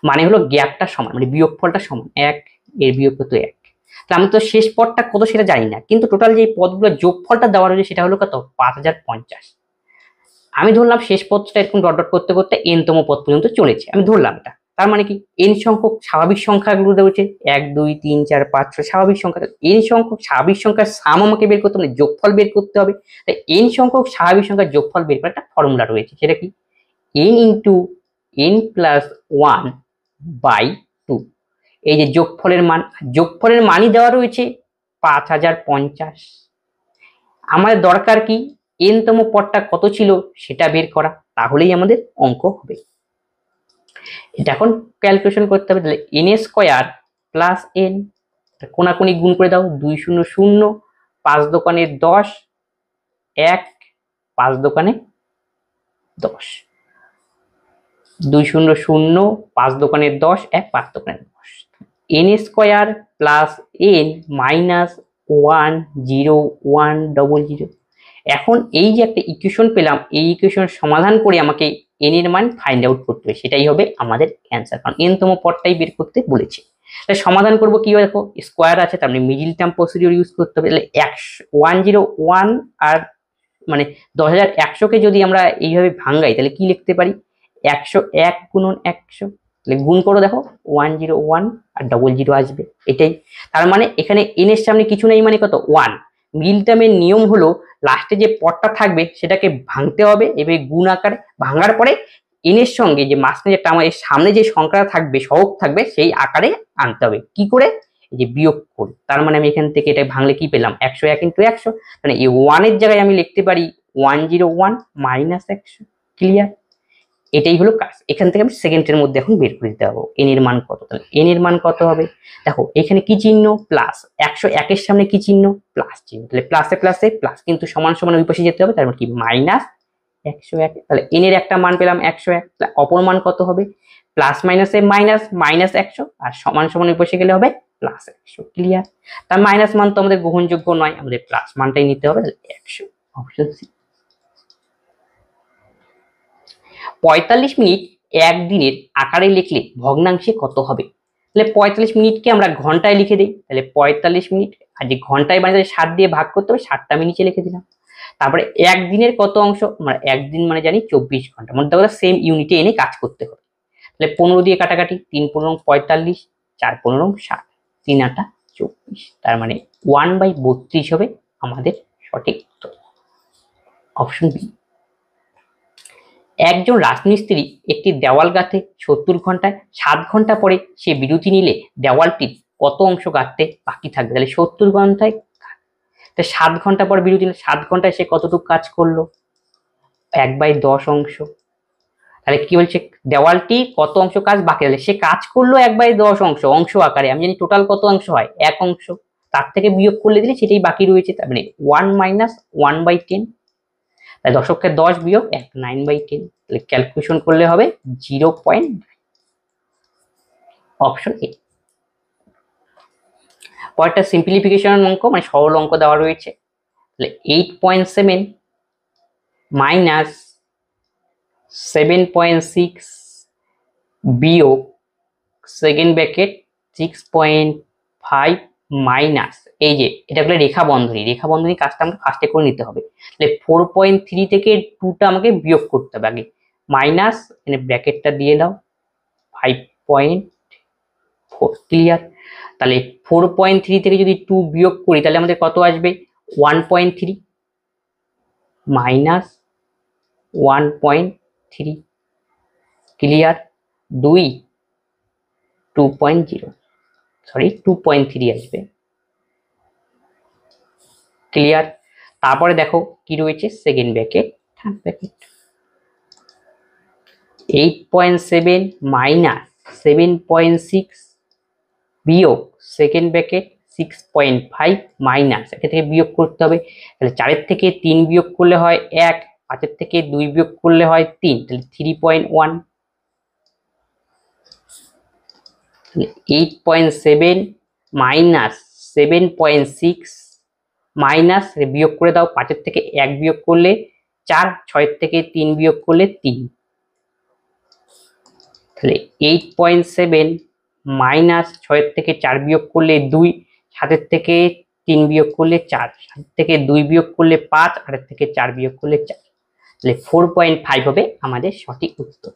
মানে হলো গ্যাপটা সমান, মানে বিয়োগফলটা সমান, 1 এর বিয়োগ কত 1, তাহলে আমি তো শেষ পদটা কত সেটা জানি না, কিন্তু টোটাল যে পদগুলোর যোগফলটা দেওয়া রয়েছে সেটা হলো কত 5050। আমি ধরলাম শেষ পদটা এরকম ডট ডট করতে করতে n তম পদ পর্যন্ত চলেছে, আমি ধরলাম এটা। তার মানে কি n সংখ্যক স্বাভাবিক সংখ্যাগুলো রয়েছে 1 2 3 4 5 6 স্বাভাবিক সংখ্যা। n সংখ্যক স্বাভাবিক সংখ্যার সাম আমাকে বের করতে হবে, যোগফল বের করতে হবে। তাই n সংখ্যক স্বাভাবিক সংখ্যার যোগফল বের করার একটা ফর্মুলা রয়েছে, সেটা কি n into n plus 1 by 2। এই যে যোগফলের মানই দেওয়া রয়েছে 5050। আমাদের দরকার কি n তম পদটা কত ছিল সেটা বের করা, তাহলেই আমাদের অঙ্ক হবে। এটা এখন ক্যালকুলেশন করতে হবে। তাহলে n স্কয়ার প্লাস n, কোনাকুনি গুণ করে দাও, 2 0 0, 5 দোকানে 10, 1 5 দোকানে 10, 2 0 0, 5 দোকানে 10, 1 5 দোকানে 10। n square plus n minus 1 0 1 0 0। এখন এই যে একটা ইকুয়েশন পেলাম, এই ইকুয়েশন সমাধান করে আমাকে n এর মান ফাইন্ড আউট করতে হবে, সেটাই হবে আমাদের অ্যান্সার, কারণ n তম পদটাই বের করতে বলেছে। তাহলে সমাধান করব কি হবে, দেখো স্কোয়ার আছে, তার মানে মিডিল টার্ম প্রসিডিউর ইউজ করতে হবে। তাহলে 101 আর মানে 10100 যদি আমরা এইভাবে ভাঙাই তাহলে কি লিখতে পারি, 101 গুণন 100। তাহলে গুণ করো, দেখো 101 আর 00 আসবে, এটাই। তার মানে এখানে n এর সামনে কিছু নেই, মানে কত 1। মিডিল টার্মের নিয়ম হলো লাস্টে যে পদটা থাকবে সেটাকে ভাঙতে হবে, এভাবে গুণ আকারে ভাঙার পরে n এর সঙ্গে যে মাঝখানে যে টার্ম, এর সামনে যে সংখ্যাটা থাকবে সহগ থাকবে সেই আকারে আনতে হবে। কি করে, এই যে বিয়োগ করে। তার মানে আমি এখান থেকে এটা ভাঙলে কি পেলাম, 101 ইন্টু 100, মানে এই 1 এর জায়গায় আমি লিখতে পারি 101 মাইনাস 100। ক্লিয়ার? এটাই হলো কাজ। এখান থেকে আমি সেকেন্ডের মধ্যে এখন বের করে দিতে পারবো n এর মান কত। তাহলে n এর মান কত হবে, দেখো এখানে কি চিহ্ন, প্লাস। 101 এর সামনে কি চিহ্ন, প্লাস চিহ্ন। তাহলে প্লাসে প্লাসে প্লাস, কিন্তু সমান সমান ওই পাশে যেতে হবে, তার মানে কি মাইনাস 101। তাহলে n এর একটা মান পেলাম 101, তাহলে অপর মান কত হবে, প্লাস মাইনাসে মাইনাস, মাইনাস 100, আর সমান সমান ওই পাশে গেলে হবে প্লাস 100। ক্লিয়ার? তার মাইনাস মান তো আমাদের গ্রহণযোগ্য নয়, আমাদের প্লাস মানটাই নিতে হবে, 100। Option C. 45 মিনিট একদিনের আকারে লিখলে ভগ্নাংশে কত হবে। তাহলে 45 মিনিটকে আমরা ঘন্টায় লিখে দিই। তাহলে 45 মিনিট, আর যে ঘন্টায় মানে 7 দিয়ে ভাগ করতে হবে, 7টা আমি নিচে লিখে দিলাম। তারপরে একদিনের কত অংশ, আমরা একদিন মানে জানি 24 ঘন্টা, মধ্যে কথা সেম ইউনিটে এনে কাজ করতে হবে। তাহলে 15 দিয়ে কাটাকাটি, 3 15 45, 4 15 60, 3 8 24। তার মানে 1/32 হবে আমাদের সঠিক উত্তর, অপশন বি। একজন রাজমিস্ত্রি একটি দেওয়াল গাঁথে 70 ঘন্টায়, 7 ঘন্টা পরে সে বিরতি নিলে দেওয়ালটির কত অংশ গাঁথতে বাকি থাকবে। তাহলে 70 ঘন্টায়, 7 ঘন্টা পর বিরতি নিলে 7 ঘন্টায় সে কতটুকু কাজ করলো, 1/10 অংশ। তাহলে কি বলছে, দেওয়ালটি কত অংশ কাজ বাকি, তাহলে সে কাজ করলো 1/10 অংশ, অংশ আকারে। আমি জানি টোটাল কত অংশ হয়, 1 অংশ, তার থেকে বিয়োগ করলে দিলে সেটাই বাকি রয়েছে, তার মানে 1 মাইনাস 1/10। তাই দশককে 10 বিয়োগ 1, 9/10। তাহলে ক্যালকুলেশন করলে হবে 0.9, অপশন এ। পরেরটা সিম্পলিফিকেশন অঙ্ক, মানে সরল অঙ্ক দেওয়া রয়েছে। তাহলে 8.7 মাইনাস 7.6 বিয়োগ সেকেন্ড ব্র্যাকেট 6.5 মাইনাস, এই যে এটা বলে রেখা বন্ধনী কাজটা আমাকে ফার্স্টে করে নিতে হবে। তাহলে 4.3 থেকে 2টা আমাকে বিয়োগ করতে হবে আগে, মাইনাস এখানে ব্র্যাকেটটা দিয়ে দাও 5.4। ক্লিয়ার? তাহলে 4.3 থেকে যদি 2 বিয়োগ করি তাহলে আমাদের কত আসবে, 1.3 মাইনাস 1.3। ক্লিয়ার? 2.0, সরি 2.3 আসবে। ক্লিয়ার? তারপরে দেখো কি রয়েছে, second bracket, third bracket, 8.7 minus 7.6 বিয়োগ সেকেন্ড ব্র্যাকেট 6.5 মাইনাস, এটা থেকে বিয়োগ করতে হবে। তাহলে 4 থেকে 3 বিয়োগ করলে হয় 1, 5 থেকে 2 বিয়োগ করলে হয় 3, তাহলে 3.1। 8.7 মাইনাস 7.6 মাইনাস বিয়োগ করে দাও, 5 থেকে 1 বিয়োগ করলে 4, 6 থেকে 3 বিয়োগ করলে 3। তাহলে 8.7 মাইনাস 6 থেকে 4 বিয়োগ করলে 2, 7 থেকে 3 বিয়োগ করলে 4, 7 থেকে 2 বিয়োগ করলে 5, 8 থেকে 4 বিয়োগ করলে 4, তাহলে 4.5 হবে আমাদের সঠিক উত্তর।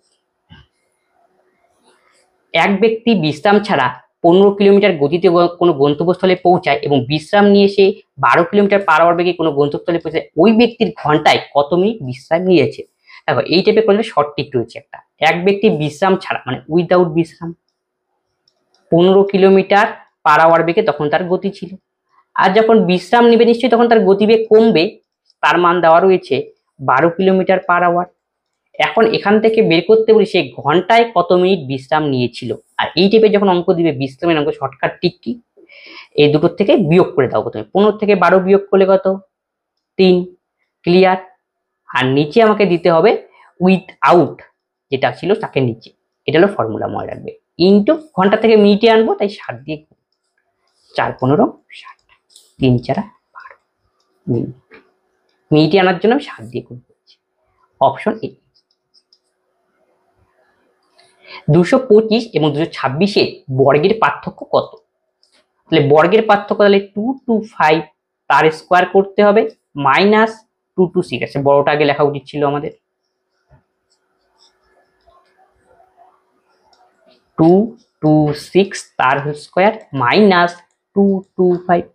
এক ব্যক্তি বিশ্রাম ছাড়া 15 কিলোমিটার গতিতে কোনো গন্তব্যস্থলে পৌঁছায় এবং বিশ্রাম নিয়ে সে 12 কিলোমিটার পার আওয়ার বেগে কোনো গন্তব্যস্থলে পৌঁছায়, ওই ব্যক্তির ঘন্টায় কত মিনিট বিশ্রাম নিয়েছে? দেখো এই টাইপের করলে শর্ট ট্রিক রয়েছে একটা। এক ব্যক্তি বিশ্রাম ছাড়া মানে উইদাউট বিশ্রাম 15 কিলোমিটার পার আওয়ার বেগে তখন তার গতি ছিল, আর যখন বিশ্রাম নেবে নিশ্চয়ই তখন তার গতিবেগ কমবে, তার মান দেওয়া রয়েছে 12 কিলোমিটার পার আওয়ার। এখন এখান থেকে বের করতে বলি সে ঘন্টায় কত মিনিট বিশ্রাম নিয়েছিল। আর এই টাইপের যখন অঙ্ক দিবে বিশ্রামের অঙ্ক, শর্টকাট ট্রিক কি, এই দুটোর থেকে বিয়োগ করে দাও প্রথমে। 15 থেকে 12 বিয়োগ করলে কত? 3। ক্লিয়ার। আর নিচে আমাকে দিতে হবে উইথ আউট যেটা ছিল তাকে নিচে, এটা হলো ফর্মুলা মনে রাখবে। ইন্টু ঘন্টা থেকে মিনিটে আনবো, তাই 7 দিয়ে 4 15 60, 3 4 12 মিনিট। মিনিটে আনার জন্য আমি 7 দিয়ে গুণ করছি। Option A. 225 এবং 226 এর বর্গের পার্থক্য কত? তাহলে বর্গের পার্থক্য তাহলে 225 তার স্কোয়ার করতে হবে মাইনাস 226 আছে, বড়টা আগে লেখা উচিত ছিল আমাদের। 226 তার স্কোয়ার মাইনাস 225।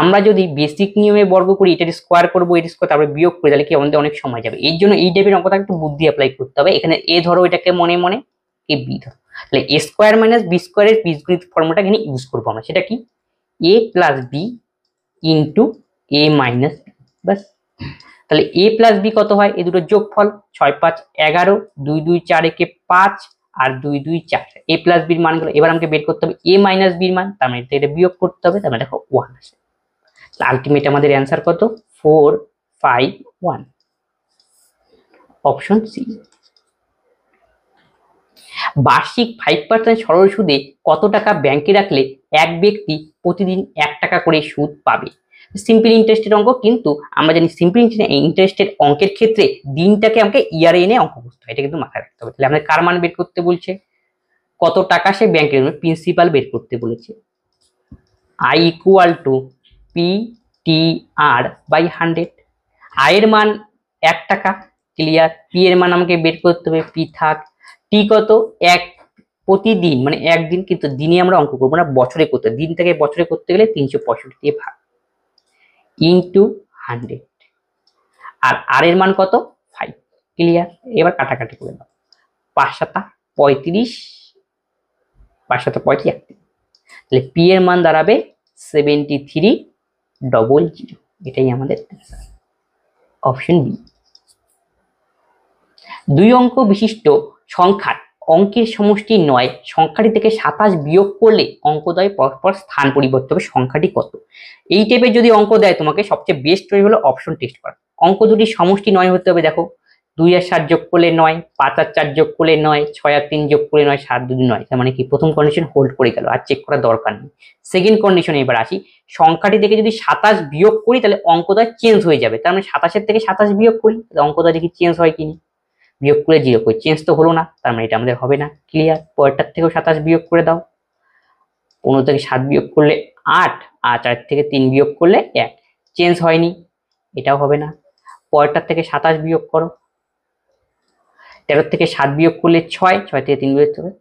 আমরা যদি বেসিক নিয়মে বর্গ করি, এটার স্কোয়ার করবো, এর স্কোয়ার তারপরে বিয়োগ করে, তাহলে কি আমাদের অনেক সময় যাবে। এই জন্য এই টাইপের অঙ্কটা একটু বুদ্ধি অ্যাপ্লাই করতে হবে। এখানে এ ধরো এটাকে মনে মনে, এ বি ধরো, তাহলে এ স্কোয়ার মাইনাস বি স্কোয়ারের বীজগণিত ফর্মুলাটা এখানে ইউজ করবো আমরা। সেটা কি? এ প্লাস বি ইন্টু এ মাইনাস বি, বাস। তাহলে এ প্লাস বি কত হয়? এই দুটো যোগফল, 6 5 11, 2 2 4 একে 5 আর 2 2 4, এ প্লাস বির মান গুলো। এবার আমাকে বের করতে হবে এ মাইনাস বির মান, তার মানে এটা বিয়োগ করতে হবে, তার মানে দেখো 1 আসে। আলটিমেট আমাদের অ্যান্সার কত? 4 5 1, অপশন সি। বার্ষিক 5% সরল সুদে কত টাকা ব্যাংকে রাখলে এক ব্যক্তি প্রতিদিন 1 টাকা করে সুদ পাবে? সিম্পল ইন্টারেস্টের অঙ্ক, কিন্তু আমরা জানি সিম্পল ইন্টারেস্টের অঙ্কের ক্ষেত্রে দিনটাকে আমাকে ইয়ারে এনে অঙ্ক করতে হয়, এটা কিন্তু মাথায় রাখতে হবে। তাহলে আমাদের কার মান বের করতে বলছে? কত টাকা সে ব্যাংকে প্রিন্সিপাল বের করতে বলেছে। I equal to P T R by 100। আয়ের মান 1 টাকা, ক্লিয়ার। পি এর মান আমাকে বের করতে হবে, পি থাক। টি কত? 1 প্রতিদিন মানে একদিন, কিন্তু দিনে আমরা অঙ্ক করবো না, বছরে করতে। দিন থেকে বছরে করতে গেলে 365 দিয়ে ভাগ ইন্টু 100। আর আর এর মান কত? 5, ক্লিয়ার। এবার কাটাকাটি করে দাও, 5 7 35, 5 7 35, তাহলে পি এর মান দাঁড়াবে 7300। এটাই আমাদের অপশন বি। 2 অঙ্ক বিশিষ্ট সংখ্যার অঙ্কের সমষ্টি 9, সংখ্যাটি থেকে 27 বিয়োগ করলে অঙ্কদ্বয় পরস্পর স্থান পরিবর্তন হবে, সংখ্যাটি কত? এই টাইপের যদি অঙ্ক দেয় তোমাকে, সবচেয়ে বেস্ট ওয়ে হলো অপশন টেস্ট করা। অঙ্ক দুটির সমষ্টি 9 হতে হবে। দেখো 2 আর 7 যোগ করলে 9, 5 আর 4 যোগ করলে 9, 6 আর 3 যোগ করলে 9, 7 2 9। তার মানে কি প্রথম কন্ডিশন হোল্ড করে গেল, আর চেক করার দরকার নেই। সেকেন্ড কন্ডিশনে এবার আসি, সংখ্যাটি থেকে যদি 27 বিয়োগ করি তাহলে অঙ্কদ্বয় চেঞ্জ হয়ে যাবে। তার মানে 27 থেকে 27 বিয়োগ করি, তাহলে অঙ্কদ্বয় দেখি চেঞ্জ হয় কিনা। বিয়োগ করে 0 করে চেঞ্জ তো হলো না, তার মানে এটা আমাদের হবে না, ক্লিয়ার। পরেরটার থেকেও 27 বিয়োগ করে দাও, 15 থেকে 7 বিয়োগ করলে 8, আর 4 থেকে 3 বিয়োগ করলে 1, চেঞ্জ হয়নি, এটাও হবে না। পরেরটার থেকে 27 বিয়োগ করো, 13 থেকে 7 বিয়োগ করলে 6, 6 থেকে 3 বিয়োগ করলে,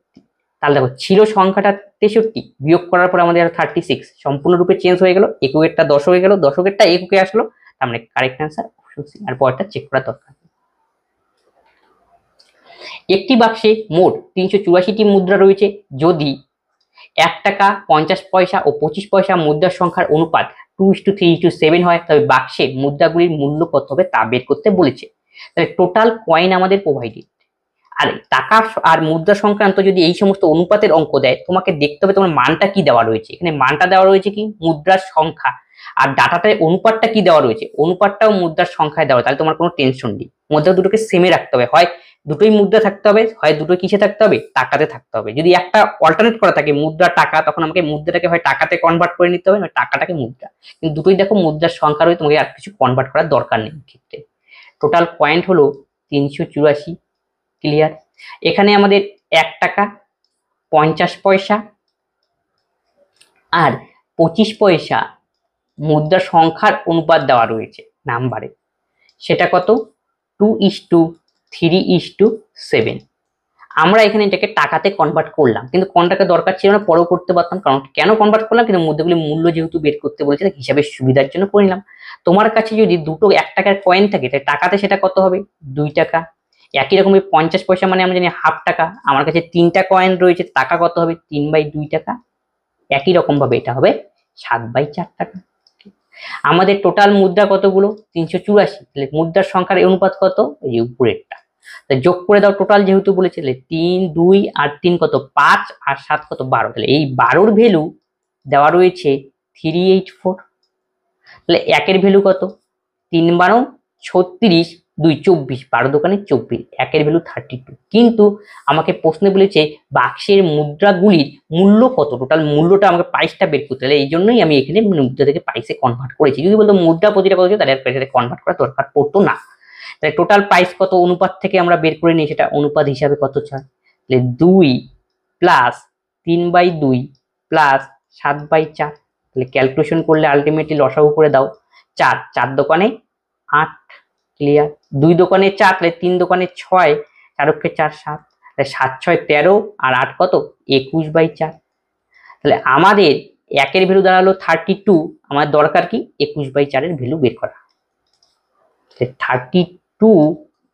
তাহলে দেখো ছিল সংখ্যাটা 63, বিয়োগ করার পর আমাদের 36, সম্পূর্ণরূপে চেঞ্জ হয়ে গেল। এককেরটা 10 হয়ে গেল, দশকেরটা এককে আসলো, তার মানে কারেক্ট অ্যান্সার অপশন সি। আর পরেরটা চেক করার দরকার। একটি বাক্সে মোট 384টি মুদ্রা রয়েছে। যদি 1 টাকা 50 পয়সা ও 25 পয়সা মুদ্রার সংখ্যার অনুপাত 2:3:7 হয়, তবে বাক্সে মুদ্রাগুলির মূল্য কত হবে তা বের করতে বলেছে। তাহলে টোটাল কয়েন আমাদের প্রোভাইডেড, আর টাকা আর মুদ্রা সংক্রান্ত যদি এই সমস্ত অনুপাতের অঙ্ক দেয়, তোমাকে দেখতে হবে তোমার মানটা কি দেওয়া রয়েছে। এখানে মানটা দেওয়া রয়েছে কি? মুদ্রার সংখ্যা। আর ডাটাটায় অনুপাতটা কি দেওয়া রয়েছে? অনুপাতটাও মুদ্রার সংখ্যায় দেওয়া, তাহলে তোমার কোনো টেনশন নেই। মুদ্রা দুটোকে সেমে রাখতে হবে, হয় দুটোই মুদ্রা থাকতে হবে, হয় দুটো কিসে থাকতে হবে? টাকাতে থাকতে হবে। যদি একটা অল্টারনেট করা থাকে মুদ্রা টাকা, তখন আমাকে মুদ্রাটাকে হয় টাকাতে কনভার্ট করে নিতে হবে, না টাকাটাকে মুদ্রা। কিন্তু দুটোই দেখো মুদ্রার সংখ্যা রয়েছে, তোমাকে আর কিছু কনভার্ট করার দরকার নেই ক্ষেত্রে। টোটাল পয়েন্ট হলো 384, ক্লিয়ার। এখানে আমাদের 1 টাকা 50 পয়সা আর 25 পয়সা মুদ্রা সংখ্যার অনুপাত দেওয়া রয়েছে নাম্বারে, সেটা কত? 2:3:7। আমরা এখানে এটাকে টাকাতে কনভার্ট করলাম, কিন্তু কোন টাকা দরকার ছিল না, পরেও করতে পারতাম। কারণ কেন কনভার্ট করলাম, কিন্তু মুদ্রাগুলির মূল্য যেহেতু বের করতে বলেছে, হিসাবের সুবিধার জন্য করে নিলাম। তোমার কাছে যদি দুটো 1 টাকার কয়েন থাকে, তাই টাকাতে সেটা কত হবে? 2 টাকা। একই রকম 50 পয়সা মানে আমরা জানি হাফ টাকা। আমার কাছে 3টা কয়েন রয়েছে, টাকা কত হবে? 3/2 টাকা। একই রকম ভাবে এটা হবে 7/4 টাকা। আমাদের টোটাল মুদ্রা কতগুলো? 384। তাহলে মুদ্রার সংখ্যার অনুপাত কত? এই যে উপরেরটা। তাহলে যোগ করে দাও টোটাল যেহেতু বলেছে, 3, 2 আর 3 কত? 5 আর 7 কত? 12। তাহলে এই 12র ভ্যালু দেওয়া রয়েছে 384। তাহলে একের ভ্যালু কত? 3 12 36, 2 24, 12 দোকানে 24, একের ভ্যালু 32। কিন্তু আমাকে প্রশ্নে বলেছে বাক্সের মুদ্রাগুলির মূল্য কত, টোটাল মূল্যটা আমাকে প্রাইসটা বের করতে হবে। এই জন্যই আমি এখানে মুদ্রা থেকে প্রাইসে কনভার্ট করেছি। যদি বলতো মুদ্রা প্রতিটা কত, তাহলে প্রাইসে কনভার্ট করা দরকার পড়তো না। তাহলে টোটাল প্রাইস কত অনুপাত থেকে আমরা বের করে নিই, সেটা অনুপাত হিসাবে কত চাই? তাহলে 2 প্লাস 3/2 প্লাস 7/4। তাহলে ক্যালকুলেশন করলে আলটিমেটলি লসাগু করে দাও 4, 4 দোকানে 8, ক্লিয়ার। 2 দোকানে 4, তাহলে 3 দোকানে 6, 4 × 4 7, তাহলে 7 6 13 আর 8 কত? 21/4। তাহলে আমাদের একের ভ্যালু দাঁড়ালো 32, আমার দরকার কি? 21/4 এর ভ্যালু বের করা। 32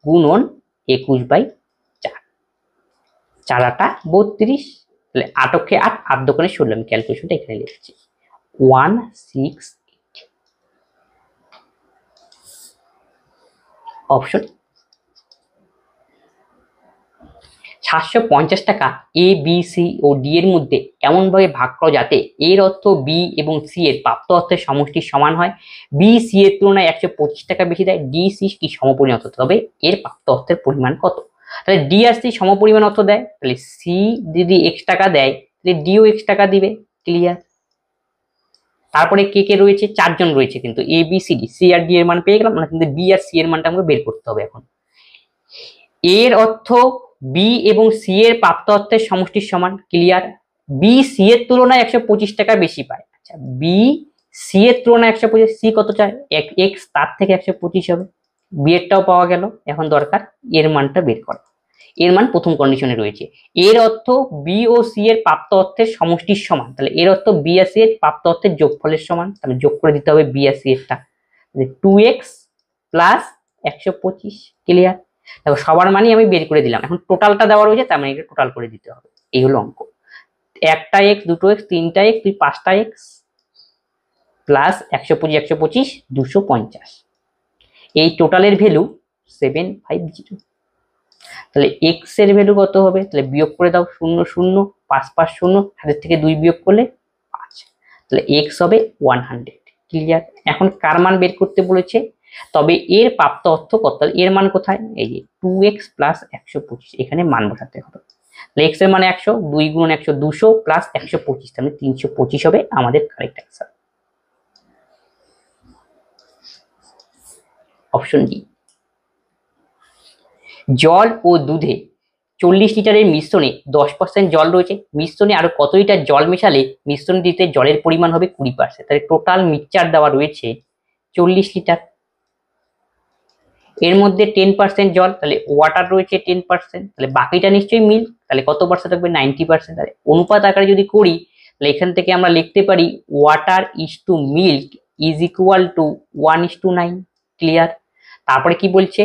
গুণন 21/4, 4 8 32। তাহলে 8 × 8, 8 দোকানে 16। আমি ক্যালকুলেশনটা এখানে লিখছি 168। অপশন 750 টাকা এ, বি, সি ও ডি এর মধ্যে এমন ভাবে ভাগ করো যাতে এর অর্থ বি এবং সি এর প্রাপ্ত অর্থের সমষ্টি সমান হয়। বি সি এর তুলনায় 125 টাকা বেশি দেয়, ডি সি কি সমপরিমাণ অর্থ, তবে এর প্রাপ্ত অর্থের পরিমাণ কত? তাহলে ডি আর সি সমপরিমাণ অর্থ দেয়, তাহলে সি যদি x টাকা দেয়, তাহলে ডিও x টাকা দিবে, ক্লিয়ার। তারপরে কে কে রয়েছে? 4 জন রয়েছে, কিন্তু A B C D, C R D এর মান পেয়ে গেলাম না, কিন্তু বি আর সি এর মানটা আমাকে বের করতে হবে। এখন এর অর্থ বি এবং সি এর প্রাপ্ত অর্থের সমষ্টির সমান, ক্লিয়ার। বি সি এর তুলনায় 125 টাকা বেশি পায়। আচ্ছা, বি সি এর তুলনায় 125, সি কত চায়? x, তার থেকে 125 হবে। বি এরটাও পাওয়া গেল, এখন দরকার এর মানটা বের করা। এর মান প্রথম কন্ডিশনে রয়েছে, এর অর্থ বি ও সি এর প্রাপ্ত অর্থের সমষ্টির সমান। তাহলে এর অর্থ বি আর সি এর প্রাপ্ত অর্থের যোগফলের সমান, তাহলে যোগ করে দিতে হবে বি আর সি এরটা, 2x প্লাস 125, ক্লিয়ার। দেখো সবার মানই আমি বের করে দিলাম, এখন টোটালটা দেওয়া রয়েছে, তার মানে এটা টোটাল করে দিতে হবে। এই হলো অঙ্ক। একটা x, দুটো x, তিনটা x, 5টা x প্লাস 125 125 250, এই টোটালের ভ্যালু 750। তাহলে x এর ভ্যালু কত হবে? তাহলে বিয়োগ করে দাও 0 0 5 5 0, হাতের থেকে 2 বিয়োগ করলে 5, তাহলে x হবে 100, ক্লিয়ার। এখন কার মান বের করতে বলেছে? তবে এর প্রাপ্ত অর্থ কত? এর মান কোথায়? এই যে 2x প্লাস 125, এখানে মান বসাতে হবে। তাহলে x এর মানে 100, 2 গুণ 100 200 প্লাস 125, তাহলে 325 হবে আমাদের কারেক্ট অ্যান্সার। Option D. জল ও দুধে 40 লিটারের মিশ্রণে 10% জল রয়েছে, মিশ্রণে আরো কত লিটার জল মেশালে মিশ্রণ দিতে জলের পরিমাণ হবে 20%। তাহলে টোটাল মিক্সচার দেওয়া রয়েছে 40 লিটার, এর মধ্যে 10% জল, তাহলে ওয়াটার রয়েছে 10%, তাহলে বাকিটা নিশ্চয়ই মিল্ক, তাহলে কত পার্সেন্ট থাকবে? 90%। তাহলে অনুপাত আকারে যদি করি, তাহলে এখান থেকে আমরা লিখতে পারি water is to milk is equal to 1:9, clear. তারপরে কি বলছে?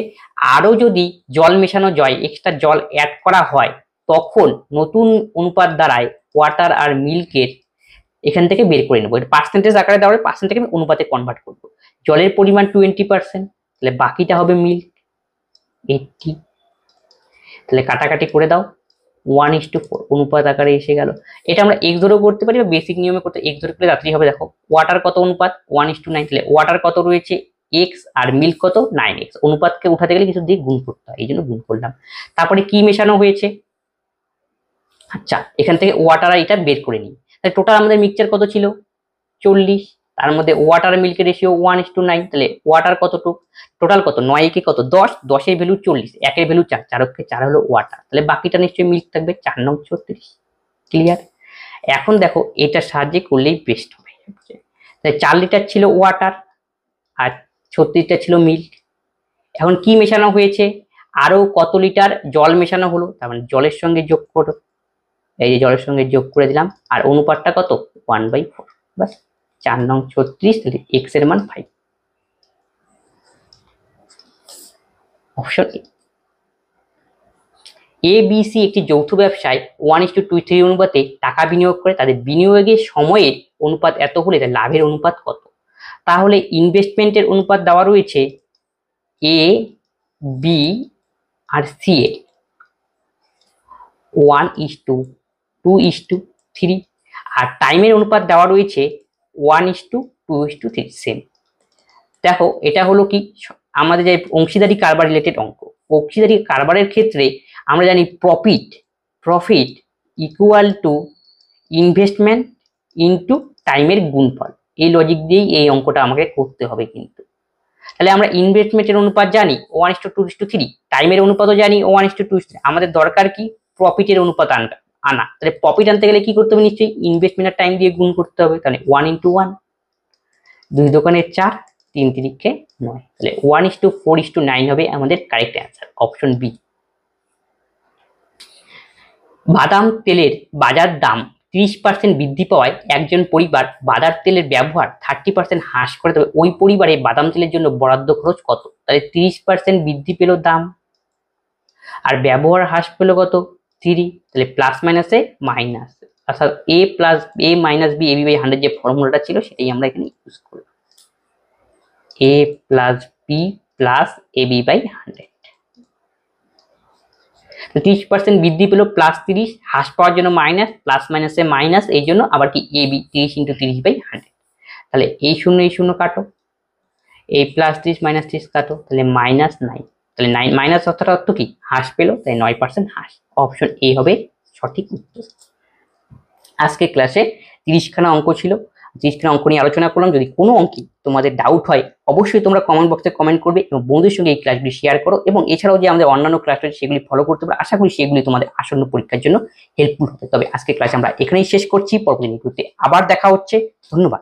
আরো যদি জল মেশানো যায়, এক্সট্রা জল অ্যাড করা হয়, তখন নতুন অনুপাত দ্বারায় ওয়াটার আর মিল্কের এখান থেকে বের করে নেবো। এটা পার্সেন্টেজ আকারে দেওয়া, পার্সেন্টটাকে আমি অনুপাতে কনভার্ট করবো। জলের পরিমাণ 20%, তাহলে বাকিটা হবে মিল্ক 80। তাহলে কাটাকাটি করে দাও 1:4 অনুপাত আকারে এসে গেল। এটা আমরা x ধরেও করতে পারি বা বেসিক নিয়মে করতে, x ধরে করলে তাড়াতাড়ি হবে। দেখো ওয়াটার কত অনুপাত? 1:9, তাহলে ওয়াটার কত রয়েছে? x, আর মিল্ক কত? 9x। অনুপাতকে উঠাতে গেলে কিছু দিয়ে গুণ করতে হয়, এই জন্য গুণ করলাম। তারপরে কি মেশানো হয়েছে? আচ্ছা, এখান থেকে ওয়াটার আর এটা বের করে নিই। তাহলে টোটাল আমাদের মিক্সচার কত ছিল? 40, তার মধ্যে ওয়াটার মিল্কের রেশিও 1:9, তাহলে ওয়াটার কতটুকু? টোটাল কত? 9 কে কত? 10, 10 এর ভ্যালু 40, 1 এর ভ্যালু 4, 4 কে 4 হলো ওয়াটার, তাহলে বাকিটা নিশ্চয়ই মিল্ক থাকবে, 4 9 36, ক্লিয়ার। এখন দেখো এটার সাহায্যে করলেই বেস্ট হবে। তাহলে 4 লিটার ছিল ওয়াটার আর 36 লিটার ছিল মিল্ক। এখন কি মেশানো হয়েছে, আরো কত লিটার জল মেশানো হলো, তার মানে জলের সঙ্গে যোগ করো, এই যে জলের সঙ্গে যোগ করে দিলাম, আর অনুপাতটা কত 1/4, বাস 4 নং 36, তাহলে এক্স এর মান 5। অপশন এ বি সি একটি যৌথ ব্যবসায় 1:2:3 অনুপাতে টাকা বিনিয়োগ করে, তাদের বিনিয়োগের সময়ের অনুপাত এত হলে তার লাভের অনুপাত কত। তাহলে ইনভেস্টমেন্টের অনুপাত দেওয়া রয়েছে এ বি আর সি এর 1:2:3, আর টাইমের অনুপাত দেওয়া রয়েছে 1:2:3 সেম। দেখো এটা হলো কি আমাদের যে অংশীদারি কারবার রিলেটেড অঙ্ক। অংশীদারি কারবারের ক্ষেত্রে আমরা জানি profit equal to investment into টাইমের গুণফল। এই লজিক দিয়েই এই অঙ্কটা আমাকে করতে হবে কিন্তু। তাহলে আমরা ইনভেস্টমেন্টের অনুপাত জানি 1:2:3, টাইমের অনুপাতও জানি 1:2:3। আমাদের দরকার কি প্রফিটের অনুপাত আনা। তাহলে প্রফিট আনতে গেলে কি করতে হবে, নিশ্চয়ই ইনভেস্টমেন্ট আর টাইম দিয়ে গুণ করতে হবে। তাহলে 1:1, 2 দোকানে 4, 3 তিরিক্ষে 9, তাহলে 1:4:9 হবে আমাদের কারেক্ট অ্যান্সার, অপশন বি। বাদাম তেলের বাজার দাম 30% বৃদ্ধি পাওয়ায় একজন পরিবার বাদাম তেলের ব্যবহার 30% হ্রাস করে, তবে ওই পরিবারে বাদাম তেলের জন্য বরাদ্দ খরচ কত। তাহলে 30% বৃদ্ধি পেল দাম, আর ব্যবহার হ্রাস পেল কত 3, তাহলে প্লাস মাইনাসে মাইনাস, অর্থাৎ a plus a minus B AB by 100 যে ফর্মুলাটা ছিল সেটাই আমরা এখানে ইউজ করব, a plus B plus AB by 100। 30% বৃদ্ধি পেল প্লাস 30, হ্রাস পাওয়ার জন্য মাইনাস, প্লাস মাইনাসে মাইনাস, এই জন্য আবার কি এবি 30 × 30/100। তাহলে এই শূন্য কাটো, এই প্লাস 30 মাইনাস 30 কাটো, তাহলে -9। তাহলে 9 মাইনাস অর্থ কি হ্রাস পেল, তাই 9% হ্রাস। অপশন এ হবে সঠিক উত্তর। আজকে ক্লাসে 30খানা অঙ্ক ছিল, 30খানা অঙ্ক নিয়ে আলোচনা করলাম। যদি কোনো অঙ্কে তোমাদের ডাউট হয় অবশ্যই তোমরা কমেন্ট বক্সে কমেন্ট করবে এবং বন্ধুদের সঙ্গে এই ক্লাসগুলি শেয়ার করো, এবং এছাড়াও যে আমাদের অন্যান্য ক্লাস রয়েছে সেগুলি ফলো করতে পারো। আশা করি সেগুলি তোমাদের আসন্ন পরীক্ষার জন্য হেল্পফুল হবে। তবে আজকে ক্লাস আমরা এখানেই শেষ করছি, পরবর্তী ভিডিওতে আবার দেখা হচ্ছে। ধন্যবাদ।